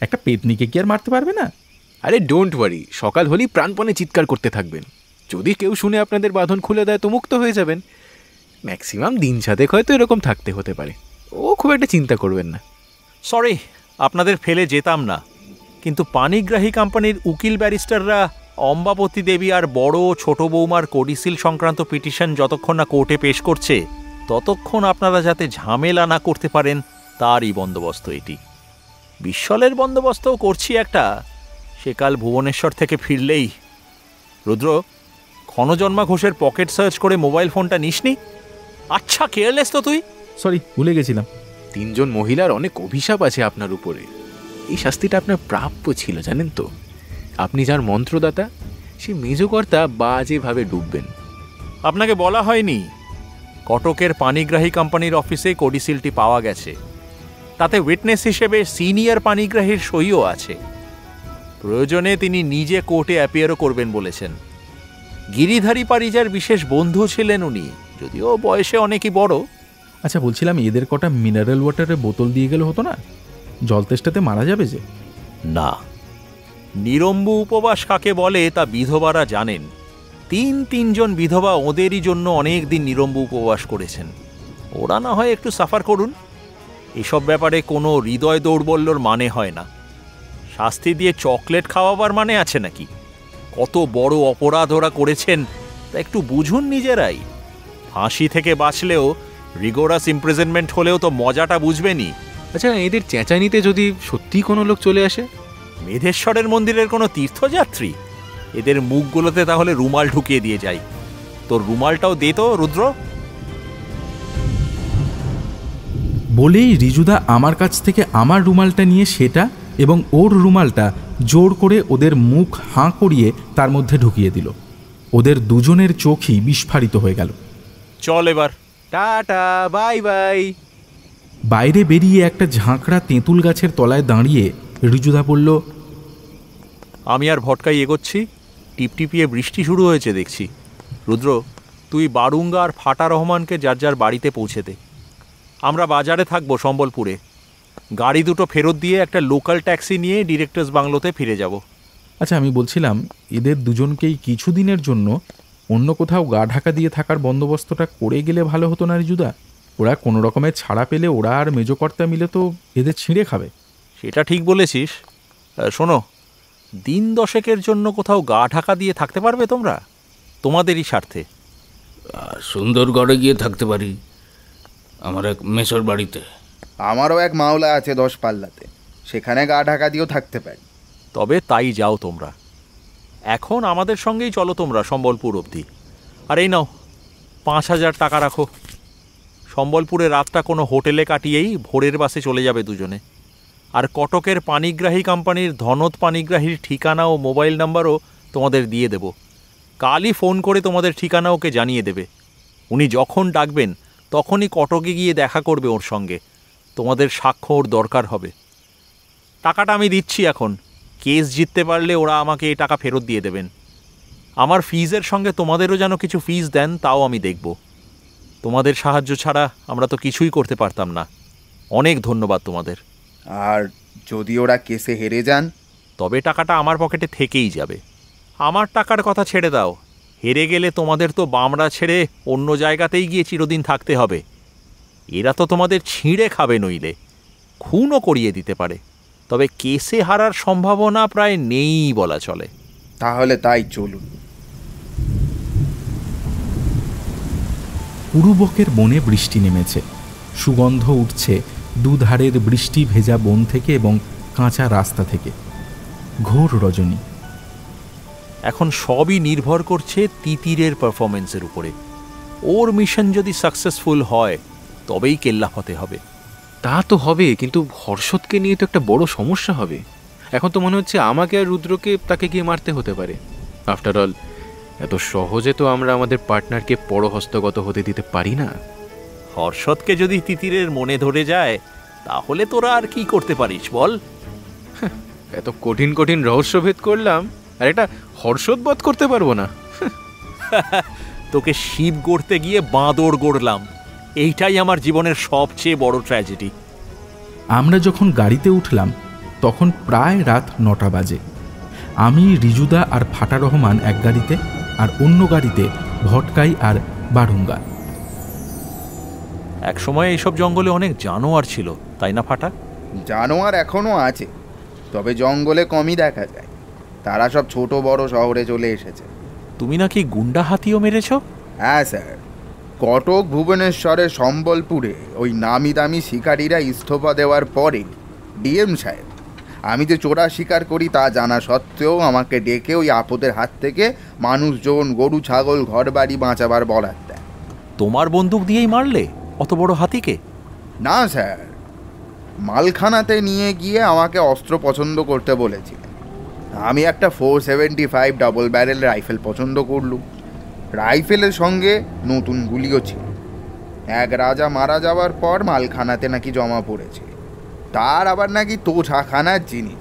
একটা পেতনিকে কি আর মারতে পারবে না? আরে ডোন্ট ওয়ারি, সকাল হলেই প্রাণপণে চিৎকার করতে থাকবেন। যদি কেউ শুনে আপনাদের বাঁধন খুলে দেয় তো মুক্ত হয়ে যাবেন। ম্যাক্সিমাম দিন সাতেক হয়তো এরকম থাকতে হতে পারে, ও খুব একটা চিন্তা করবেন না। সরি, আপনাদের ফেলে যেতাম না, কিন্তু পানিগ্রাহী কোম্পানির উকিল ব্যারিস্টাররা অম্বাবতী দেবী আর বড় ছোট বৌমার কোডিসিল সংক্রান্ত পিটিশন যতক্ষণ না কোর্টে পেশ করছে ততক্ষণ আপনারা যাতে ঝামেলা না করতে পারেন তারই বন্দোবস্ত এটি। বিশ্বলের বন্দোবস্তও করছি একটা, সে কাল ভুবনেশ্বর থেকে ফিরলেই। রুদ্র, ক্ষণজন্মা ঘোষের পকেট সার্চ করে মোবাইল ফোনটা নিসনি? আচ্ছা, কেয়ারলেস তো তুই। সরি, ভুলে গেছিলাম। 3 জন মহিলার অনেক অভিশাপ আছে আপনার উপরে। এই শাস্তিটা আপনার প্রাপ্য ছিল, জানেন তো। আপনি যার মন্ত্রদাতা, সে মেজকর্তা বাজেভাবে ডুববেন। আপনাকে বলা হয়নি কটকের পানিগ্রাহী কোম্পানির অফিসে কোডিসিলটি পাওয়া গেছে। তাতে উইটনেস হিসেবে সিনিয়র পানিগ্রাহীর সইও আছে। প্রয়োজনে তিনি নিজে কোর্টে অ্যাপিয়ারও করবেন বলেছেন। গিরিধারী পারিজার বিশেষ বন্ধু ছিলেন উনি, যদিও বয়সে অনেকই বড়। আচ্ছা, বলছিলাম এদের কটা মিনারেল ওয়াটারের বোতল দিয়ে গেলে হতো না? জল তেষ্টাতে মারা যাবে যে। না, নিরম্বু উপবাস কাকে বলে তা বিধবারা জানেন। 3 জন বিধবা ওদেরই জন্য অনেক দিন নিরম্বু উপবাস করেছেন। ওরা না হয় একটু সাফার করুন, এসব ব্যাপারে কোনো হৃদয় দৌর্বল্যর মানে হয় না। শাস্তি দিয়ে চকলেট খাওয়াবার মানে আছে নাকি? কত বড় অপরাধ ওরা করেছেন তা একটু বুঝুন নিজেরাই। ফাঁসি থেকে বাঁচলেও রিগোরাস ইমপ্রিজনমেন্ট হলেও তো মজাটা বুঝবেনি। আচ্ছা, এদের চেঁচানিতে যদি সত্যি কোনো লোক চলে আসে? মেধেশ্বরের মন্দিরের কোনো তীর্থযাত্রী? এদের মুখগুলোতে তাহলে রুমাল ঢুকিয়ে দিয়ে যাই। তোর রুমালটাও দে তো, রুদ্র। বলেই রিজুদা আমার কাছ থেকে আমার রুমালটা নিয়ে সেটা এবং ওর রুমালটা জোর করে ওদের মুখ হাঁ করিয়ে তার মধ্যে ঢুকিয়ে দিল। ওদের দুজনের চোখই বিস্ফারিত হয়ে গেল। চল এবার। Tata, bye bye. বাইরে বেরিয়ে একটা ঝাঁকড়া তেঁতুল গাছের তলায় দাঁড়িয়ে রিজুদা বলল, আমি আর ভটকাই এগোচ্ছি। টিপটিপিয়ে বৃষ্টি শুরু হয়েছে দেখছি। রুদ্র, তুই বারুঙ্গা আর ফাটা রহমানকে যার যার বাড়িতে পৌঁছে দে। আমরা বাজারে থাকবো সম্বলপুরে। গাড়ি দুটো ফেরত দিয়ে একটা লোকাল ট্যাক্সি নিয়ে ডিরেক্টর্স বাংলোতে ফিরে যাব। আচ্ছা, আমি বলছিলাম এদের দুজনকেই কিছুদিনের জন্য অন্য কোথাও গা ঢাকা দিয়ে থাকার বন্দোবস্তটা করে গেলে ভালো হতো না রিজুদা? ওরা কোনো রকমের ছাড়া পেলে ওরা আর মেজকর্তা মিলে তো এদের ছিঁড়ে খাবে। সেটা ঠিক বলেছিস। শোনো, দিন 10 জন্য কোথাও গা ঢাকা দিয়ে থাকতে পারবে তোমরা? তোমাদেরই স্বার্থে। সুন্দরগড়ে গিয়ে থাকতে পারি, আমার এক মেসর বাড়িতে। আমারও এক মাওলা আছে 10 পাল্লাতে, সেখানে গা ঢাকা দিয়েও থাকতে পারি। তবে তাই যাও তোমরা। এখন আমাদের সঙ্গেই চলো তোমরা সম্বলপুর অবধি। আর এই নাও 5000 টাকা রাখো। সম্বলপুরে রাতটা কোনো হোটেলে কাটিয়েই ভোরের বাসে চলে যাবে দুজনে। আর কটকের পানিগ্রাহী কোম্পানির ধনদ পানিগ্রাহীর ঠিকানা ও মোবাইল নাম্বারও তোমাদের দিয়ে দেব। কালই ফোন করে তোমাদের ঠিকানা ওকে জানিয়ে দেবে। উনি যখন ডাকবেন তখনই কটকে গিয়ে দেখা করবে ওর সঙ্গে। তোমাদের সাক্ষ্য ওর দরকার হবে। টাকাটা আমি দিচ্ছি এখন। কেস জিততে পারলে ওরা আমাকে এই টাকা ফেরত দিয়ে দেবেন। আমার ফিজের সঙ্গে তোমাদেরও যেন কিছু ফিজ দেন, তাও আমি দেখব। তোমাদের সাহায্য ছাড়া আমরা তো কিছুই করতে পারতাম না। অনেক ধন্যবাদ তোমাদের। আর যদি ওরা কেসে হেরে যান? তবে টাকাটা আমার পকেটে থেকেই যাবে। আমার টাকার কথা ছেড়ে দাও। হেরে গেলে তোমাদের তো বামরা ছেড়ে অন্য জায়গাতেই গিয়ে চিরদিন থাকতে হবে। এরা তো তোমাদের ছিঁড়ে খাবে, নইলে খুনও করিয়ে দিতে পারে। তবে কেসে হারার সম্ভাবনা প্রায় নেই বলা চলে। তাহলে তাই চলুন। পুরুবকের বনে বৃষ্টি নেমেছে। সুগন্ধ উঠছে দুধারের বৃষ্টি ভেজা বন থেকে এবং কাঁচা রাস্তা থেকে। ঘোর রজনী। এখন সবই নির্ভর করছে তিতিরের পারফরমেন্সের উপরে। ওর মিশন যদি সাকসেসফুল হয় তবেই কেল্লা হতে হবে। তা তো হবে, কিন্তু হর্ষদকে নিয়ে তো একটা বড় সমস্যা হবে। এখন তো মনে হচ্ছে আমাকে আর রুদ্রকে তাকে গিয়ে মারতে হতে পারে। আফটার অল, এত সহজে তো আমরা আমাদের পার্টনারকে পরহস্তগত হতে দিতে পারি না। হর্ষদকে যদি তিতিরের মনে ধরে যায় তাহলে তোরা আর কি করতে পারিস বল? এত কঠিন কঠিন রহস্যভেদ করলাম, আর এটা হর্ষদ বধ করতে পারবো না। তোকে শিব গড়তে গিয়ে বাঁদর গড়লাম, এইটাই আমার জীবনের সবচেয়ে বড় ট্র্যাজেডি। আমরা যখন গাড়িতে উঠলাম তখন প্রায় রাত 9টা বাজে। আমি, রিজুদা আর ফাটা রহমান এক গাড়িতে, আর অন্য গাড়িতে ভটকাই আর বারুঙ্গা। এক সময় এইসব জঙ্গলে অনেক জানোয়ার ছিল, তাই না ফাটা? জানোয়ার এখনো আছে, তবে জঙ্গলে কমই দেখা যায়। তারা সব ছোট বড় শহরে চলে এসেছে। তুমি নাকি গুন্ডা হাতিও মেরেছ? হ্যাঁ স্যার, কটক, ভুবনেশ্বরের সম্বলপুরে ওই নামি দামি শিকারীরা ইস্তফা দেওয়ার পরে ডিএম সাহেব আমি যে চোরা শিকার করি তা জানা সত্ত্বেও আমাকে ডেকে ওই আপদের হাত থেকে মানুষজন, গরু ছাগল, ঘর বাড়ি বাঁচাবার বরাত দেয়। তোমার বন্দুক দিয়েই মারলে অত বড় হাতিকে? না স্যার, মালখানাতে নিয়ে গিয়ে আমাকে অস্ত্র পছন্দ করতে বলেছিলেন। আমি একটা 475 ডাবল ব্যারেল রাইফেল পছন্দ করলুম। রাইফেলের সঙ্গে নতুন গুলিও ছিল। এক রাজা মারা যাওয়ার পর মালখানাতে নাকি জমা পড়েছে, তার আবার নাকি তোষাখানার জিনিস।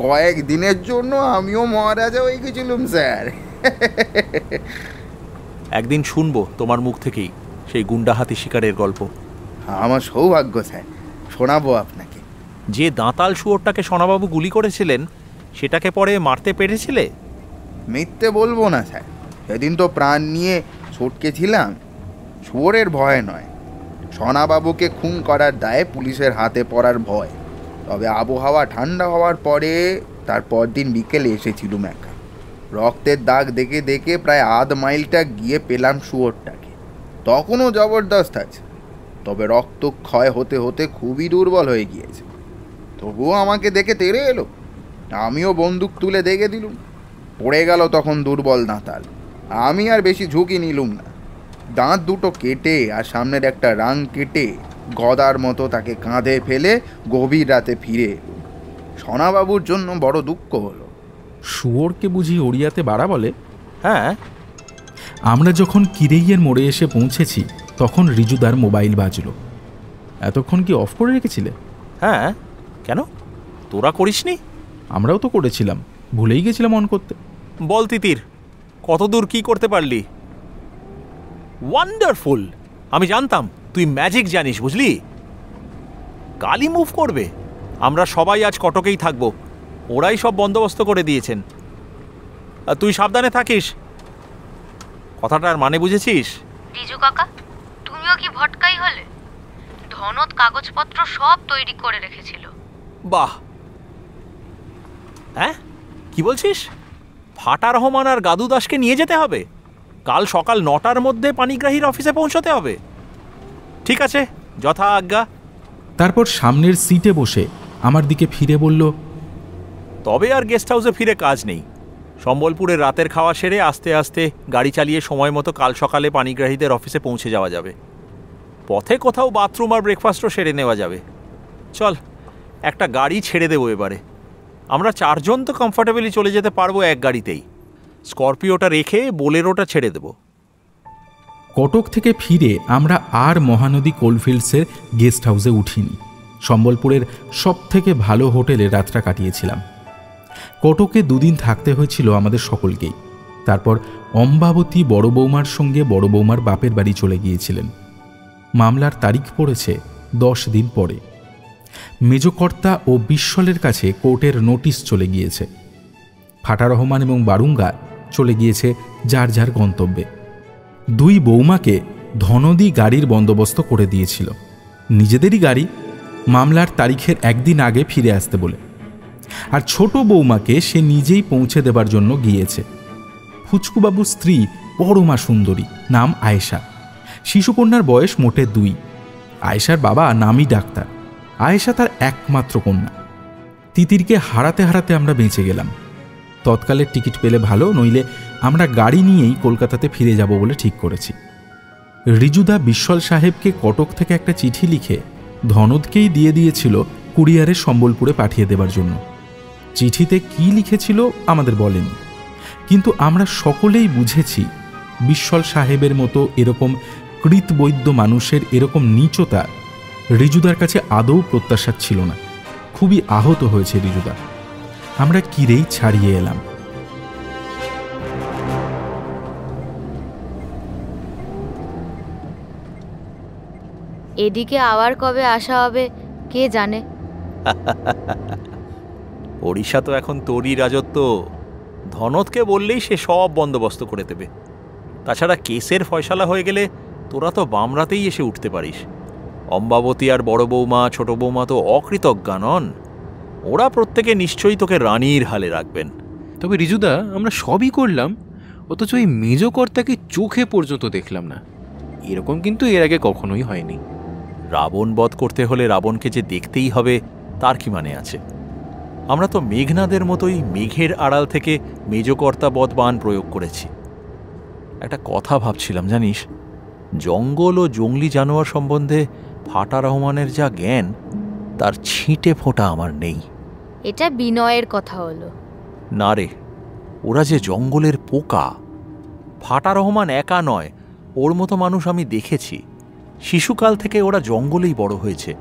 কয়েক দিনের জন্য আমিও মহারাজা হয়ে গেছিলাম স্যার। একদিন শুনবো তোমার মুখ থেকেই সেই গুন্ডা হাতি শিকারের গল্প। আমার সৌভাগ্য স্যার, শোনাবো আপনাকে। যে দাঁতাল শুয়োরটাকে সোনাবাবু গুলি করেছিলেন সেটাকে পরে মারতে পেরেছিলে? মিথ্যে বলবো না স্যার, সেদিন তো প্রাণ নিয়ে ছটকেছিলাম। শুয়োরের ভয় নয়, সোনাবাবুকে খুন করার দায়ে পুলিশের হাতে পড়ার ভয়। তবে আবহাওয়া ঠান্ডা হওয়ার পরে তার পরদিন বিকেলে এসেছিলুম একা। রক্তের দাগ দেখে দেখে প্রায় আধ মাইলটা গিয়ে পেলাম শুয়োরটাকে। তখনও জবরদস্ত আছে, তবে রক্ত ক্ষয় হতে হতে খুবই দুর্বল হয়ে গিয়েছে। তবুও আমাকে দেখে তেড়ে এলো। আমিও বন্দুক তুলে দেখে দিলুম। পড়ে গেল তখন দুর্বল দাঁতাল। আমি আর বেশি ঝুঁকি নিলুম না। দাঁত দুটো কেটে আর সামনের একটা রাং কেটে গদার মতো তাকে কাঁধে ফেলে গভীর রাতে ফিরে এলুম। সোনাবাবুর জন্য বড় দুঃখ হলো। শুয়োরকে বুঝি ওড়িয়াতে বাড়া বলে? হ্যাঁ। আমরা যখন কিরেইয়ের মোড়ে এসে পৌঁছেছি তখন রিজুদার মোবাইল বাজলো। এতক্ষণ কি অফ করে রেখেছিলে? হ্যাঁ। কেন, তোরা করিসনি? আমরাও তো করেছিলাম, ভুলেই গেছিলাম অন করতে। বল তিতির, কতদূর কি করতে পারলি? ওয়ান্ডারফুল! আমি জানতাম তুই ম্যাজিক জানিস, বুঝলি? কালই মুভ করবে। আমরা সবাই আজ কটকেই থাকবো, ওরাই সব বন্দোবস্ত করে দিয়েছেন। আর তুই সাবধানে থাকিস। কথাটার মানে বুঝেছিস? রিজু কাকা, তুমিও কি ভটকাই হলে? ধনত কাগজপত্র সব তৈরি করে রেখেছিল। বাহ! হ্যাঁ, কি বলছিস? ফাটা রহমান আর গাদু দাসকে নিয়ে যেতে হবে? কাল সকাল 9টার মধ্যে পানিগ্রাহীর অফিসে পৌঁছতে হবে। ঠিক আছে, যথা আজ্ঞা। তারপর সামনের সিটে বসে আমার দিকে ফিরে বলল, তবে আর গেস্ট হাউসে ফিরে কাজ নেই। সম্বলপুরের রাতের খাওয়া সেরে আস্তে আস্তে গাড়ি চালিয়ে সময় মতো কাল সকালে পানিগ্রাহীদের অফিসে পৌঁছে যাওয়া যাবে। পথে কোথাও বাথরুম আর ব্রেকফাস্টও সেরে নেওয়া যাবে। চল, একটা গাড়ি ছেড়ে দেবো এবারে। আমরা 4 জন তো কমফর্টেবলি চলে যেতে পারবো এক গাড়িতেই। স্করপিওটা রেখে বোলেরোটা ছেড়ে দেব। কটক থেকে ফিরে আমরা আর মহানদী কোলফিল্ডসের গেস্ট হাউসে উঠিনি। সম্বলপুরের সব থেকে ভালো হোটেলে রাতটা কাটিয়েছিলাম। কটকে 2 দিন থাকতে হয়েছিল আমাদের সকলকেই। তারপর অম্বাবতী বড় বৌমার সঙ্গে বড় বৌমার বাপের বাড়ি চলে গিয়েছিলেন। মামলার তারিখ পড়েছে 10 দিন পরে। মেজকর্তা ও বিশ্বলের কাছে কোর্টের নোটিশ চলে গিয়েছে। ফাটা রহমান এবং বারুঙ্গা চলে গিয়েছে যার যার গন্তব্যে। 2 বৌমাকে ধনদি গাড়ির বন্দোবস্ত করে দিয়েছিল, নিজেদেরই গাড়ি, মামলার তারিখের একদিন আগে ফিরে আসতে বলে। আর ছোট বৌমাকে সে নিজেই পৌঁছে দেবার জন্য গিয়েছে। ফুচকুবাবুর স্ত্রী পরমা সুন্দরী, নাম আয়েশা। শিশুকন্যার বয়স মোটে 2। আয়েশার বাবা নামী ডাক্তার। আয়েশা তার একমাত্র কন্যা। তিতিরকে হারাতে হারাতে আমরা বেঁচে গেলাম। তৎকালের টিকিট পেলে ভালো, নইলে আমরা গাড়ি নিয়েই কলকাতাতে ফিরে যাব বলে ঠিক করেছি। রিজুদা বিশ্বল সাহেবকে কটক থেকে একটা চিঠি লিখে ধনদকেই দিয়ে দিয়েছিল কুরিয়ারে সম্বলপুরে পাঠিয়ে দেবার জন্য। চিঠিতে কি লিখেছিল আমাদের বলেনি, কিন্তু আমরা সকলেই বুঝেছি বিশ্বল সাহেবের মতো এরকম কৃতবৈদ্য মানুষের এরকম নীচতা রিজুদার কাছে আদৌ প্রত্যাশা ছিল না। খুবই আহত হয়েছে রিজুদা। আমরা কিরেই ছাড়িয়ে এলাম। এদিকে আবার কবে আসা হবে কে জানে। ওড়িশা তো এখন তোরই রাজত্ব। ধনতকে বললেই সে সব বন্দোবস্ত করে দেবে। তাছাড়া কেসের ফয়সালা হয়ে গেলে তোরা তো বামরাতেই এসে উঠতে পারিস। অম্বাবতী আর বড় বৌমা ছোট বৌমা তো অকৃতজ্ঞা নন। ওরা প্রত্যেকে নিশ্চয়ই তোকে রানীর হালে রাখবেন। তবে রিজুদা, আমরা সবই করলাম, অথচ এই মেজ কর্তাকে চোখে পর্যন্ত দেখলাম না। এরকম কিন্তু এর আগে কখনোই হয়নি। রাবণ বধ করতে হলে রাবণকে যে দেখতেই হবে তার কি মানে আছে? আমরা তো মেঘনাদের মতোই মেঘের আড়াল থেকে মেজকর্তা বধ বান প্রয়োগ করেছি। একটা কথা ভাবছিলাম জানিস, জঙ্গল ও জঙ্গলি জানোয়ার সম্বন্ধে ফাটা রহমানের যা জ্ঞান, তার ছিটে ফোঁটা আমার নেই। এটা বিনয়ের কথা হলো না রে, ওরা যে জঙ্গলের পোকা। ফাটা রহমান একা নয়, ওর মতো মানুষ আমি দেখেছি। শিশুকাল থেকে ওরা জঙ্গলেই বড় হয়েছে।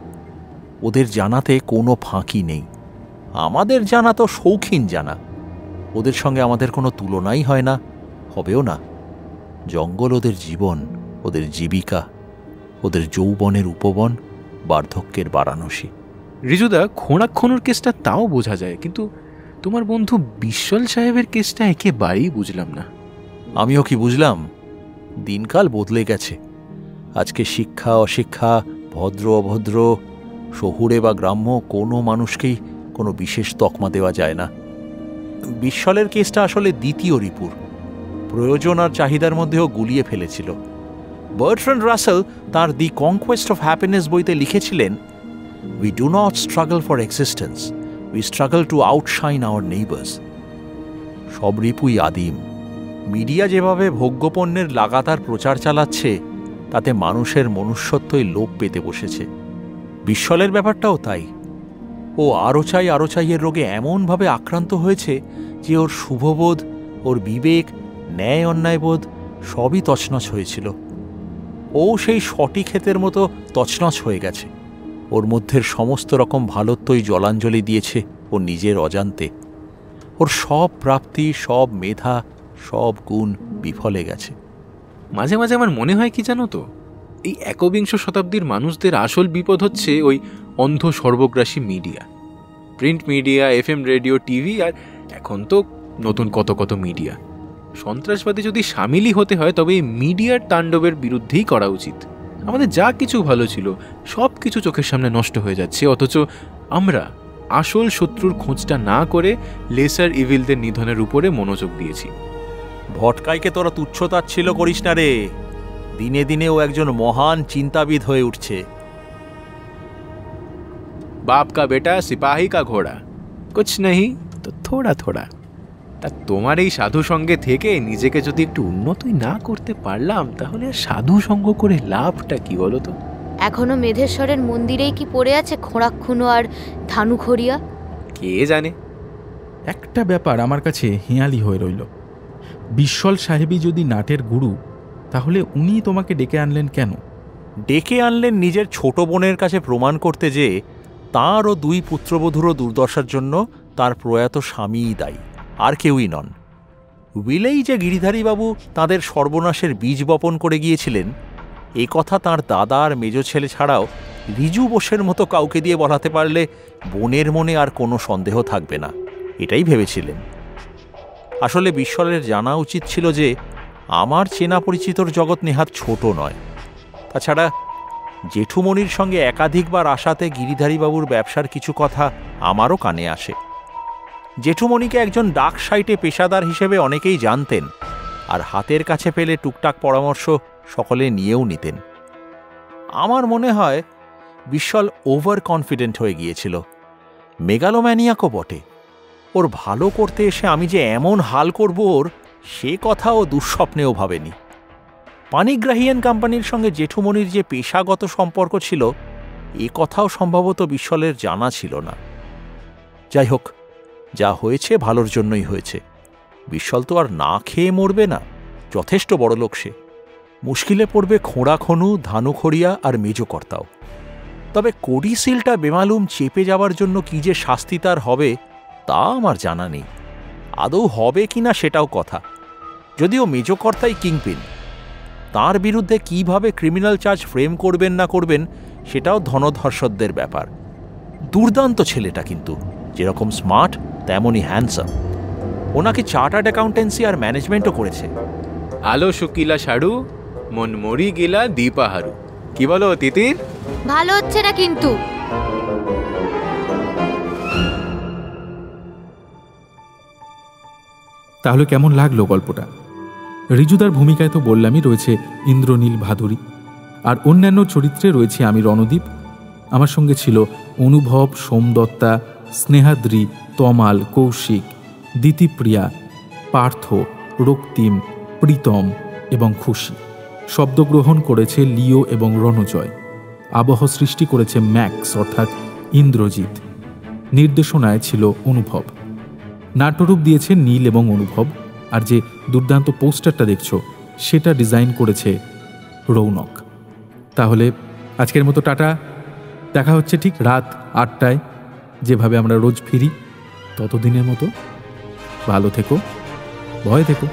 ওদের জানাতে কোনো ফাঁকি নেই। আমাদের জানা তো শৌখিন জানা। ওদের সঙ্গে আমাদের কোনো তুলনাই হয় না, হবেও না। জঙ্গল ওদের জীবন, ওদের জীবিকা, ওদের যৌবনের উপবন, বার্ধক্যের বারাণসী। রিজুদা, খোঁড়াক্ষণুর কেসটা তাও বোঝা যায়, কিন্তু তোমার বন্ধু বিশ্বল সাহেবের কেসটা একেবারেই বুঝলাম না। আমিও কি বুঝলাম? দিনকাল বদলে গেছে। আজকে শিক্ষা অশিক্ষা, ভদ্র অভদ্র, শহুরে বা গ্রাম্য কোনো মানুষকেই কোনো বিশেষ তকমা দেওয়া যায় না। বিশ্বলের কেসটা আসলে দ্বিতীয় রিপুর। প্রয়োজন আর চাহিদার মধ্যেও গুলিয়ে ফেলেছিল। বার্ট্রান্ড রাসেল তার দি কনকোয়েস্ট অফ হ্যাপিনেস বইতে লিখেছিলেন, we do not struggle for existence, we struggle two আউটশাইন hour neighbours. সব রিপুই আদিম। মিডিয়া যেভাবে ভোগ্যপণ্যের লাগাতার প্রচার চালাচ্ছে, তাতে মানুষের মনুষ্যত্বই লোপ পেতে বসেছে। বিশ্বলের ব্যাপারটাও তাই। ও আরও চাইয়ের রোগে এমনভাবে আক্রান্ত হয়েছে যে ওর শুভবোধ, ওর বিবেক, ন্যায় অন্যায়বোধ সবই তছনছ হয়েছিল। ও সেই সঠিক ক্ষেতের মতো তছনছ হয়ে গেছে। ওর মধ্যের সমস্ত রকম ভালোত্বই জলাঞ্জলি দিয়েছে ও নিজের অজান্তে। ওর সব প্রাপ্তি, সব মেধা, সব গুণ বিফলে গেছে। মাঝে মাঝে আমার মনে হয় কি জানো তো, এই একবিংশ শতাব্দীর মানুষদের আসল বিপদ হচ্ছে ওই অন্ধ সর্বগ্রাসী media. Print media, FM radio, TV, আর এখন তো নতুন কত কত মিডিয়া। সন্ত্রাসবাদী যদি সামিলই হতে হয়, তবে এই মিডিয়ার তাণ্ডবের বিরুদ্ধেই করা উচিত। আমাদের যা কিছু ভালো ছিল সব কিছু চোখের সামনে নষ্ট হয়ে যাচ্ছে, অথচ আমরা আসল শত্রুর খোঁজটা না করে লেসার ইভিলদের নিধনের উপরে মনোযোগ দিয়েছি। ভটকাইকে তোরা তুচ্ছতাচ্ছিল্য করিস না রে। দিনে দিনে ও একজন মহান চিন্তাবিদ হয়ে উঠছে। বাপ কা বেটা সিপাহী কা ঘোড়া, কুছ নেই তো থোড়া থোড়া। তা তোমার এই সাধু সঙ্গে থেকে নিজেকে যদি একটু উন্নতই না করতে পারলাম, তাহলে সাধু সঙ্গ করে লাভটা কি বলো তো? এখনো মেধেশ্বরের মন্দিরেই কি পড়ে আছে খোঁড়াক্ষুনো আর ধানুখড়িয়া? কে জানে। একটা ব্যাপার আমার কাছে হেঁয়ালি হয়ে রইল। বিশ্বল সাহেবই যদি নাটের গুরু, তাহলে উনি তোমাকে ডেকে আনলেন কেন? ডেকে আনলেন নিজের ছোট বোনের কাছে প্রমাণ করতে যে তাঁর ও দুই পুত্রবধূরও দুর্দশার জন্য তার প্রয়াত স্বামীই দায়ী, আর কেউই নন। উইলেই যে গিরিধারীবাবু তাঁদের সর্বনাশের বীজ বপন করে গিয়েছিলেন, এ কথা তাঁর দাদা আর মেজ ছেলে ছাড়াও রিজু বোসের মতো কাউকে দিয়ে বলাতে পারলে বোনের মনে আর কোনো সন্দেহ থাকবে না, এটাই ভেবেছিলেন। আসলে বিশ্বলের জানা উচিত ছিল যে আমার চেনা পরিচিতর জগৎ নেহাত ছোট নয়। তাছাড়া জেঠুমণির সঙ্গে একাধিকবার আসাতে গিরিধারীবাবুর ব্যবসার কিছু কথা আমারও কানে আসে। জেঠুমণিকে একজন ডাক সাইটে পেশাদার হিসেবে অনেকেই জানতেন, আর হাতের কাছে পেলে টুকটাক পরামর্শ সকলে নিয়েও নিতেন। আমার মনে হয় বিশ্বল ওভার কনফিডেন্ট হয়ে গিয়েছিল, মেগালোম্যানিয়াকও বটে। ওর ভালো করতে এসে আমি যে এমন হাল করব ওর, সে কথাও দুঃস্বপ্নেও ভাবেনি। পানিগ্রাহিয়ান কোম্পানির সঙ্গে জেঠুমণির যে পেশাগত সম্পর্ক ছিল, এ কথাও সম্ভবত বিশ্বলের জানা ছিল না। যাই হোক, যা হয়েছে ভালোর জন্যই হয়েছে। বিশ্বল তো আর না খেয়ে মরবে না, যথেষ্ট বড় লোক সে। মুশকিলে পড়বে খোঁড়াখনু, ধানুখড়িয়া আর মেজকর্তাও। তবে কোডিসিলটা বেমালুম চেপে যাওয়ার জন্য কি যে শাস্তি তার হবে, তা আমার জানা নেই। আদৌ হবে কিনা সেটাও কথা। যদিও মেজকর্তাই কিংপিন, তাঁর বিরুদ্ধে কিভাবে ক্রিমিনাল চার্জ ফ্রেম করবেন না করবেন সেটাও ধনধর্ষদের ব্যাপার। দুর্দান্ত ছেলেটা, কিন্তু যেরকম স্মার্ট তেমনই হ্যান্ডসাম। ওনাকে চার্টার্ড অ্যাকাউন্টেন্সি আর ম্যানেজমেন্টও করেছে। আলো শুকিলা সাড়ু, মন মরি গেলা দীপাহারু। কি বলো তিতির? ভালো হচ্ছে না কিন্তু। তাহলে কেমন লাগলো গল্পটা? রিজুদার ভূমিকায় তো বললামই, রয়েছে ইন্দ্রনীল ভাদুরী, আর অন্যান্য চরিত্রে রয়েছে আমি রণদীপ। আমার সঙ্গে ছিল অনুভব, সোমদত্তা, স্নেহাদ্রি, তমাল, কৌশিক, দিতিপ্রিয়া, পার্থ, রক্তিম, প্রীতম এবং খুশি। শব্দগ্রহণ করেছে লিও এবং রণজয়। আবহ সৃষ্টি করেছে ম্যাক্স অর্থাৎ ইন্দ্রজিৎ। নির্দেশনায় ছিল অনুভব। নাট্যরূপ দিয়েছে নীল এবং অনুভব। আর যে দুর্দান্ত পোস্টারটা দেখছো সেটা ডিজাইন করেছে রৌনক। তাহলে আজকের মতো টাটা। দেখা হচ্ছে ঠিক রাত 8টায়, যেভাবে আমরা রোজ ফিরি। ততদিনের মতো ভালো থেকো, ভয় থেকো।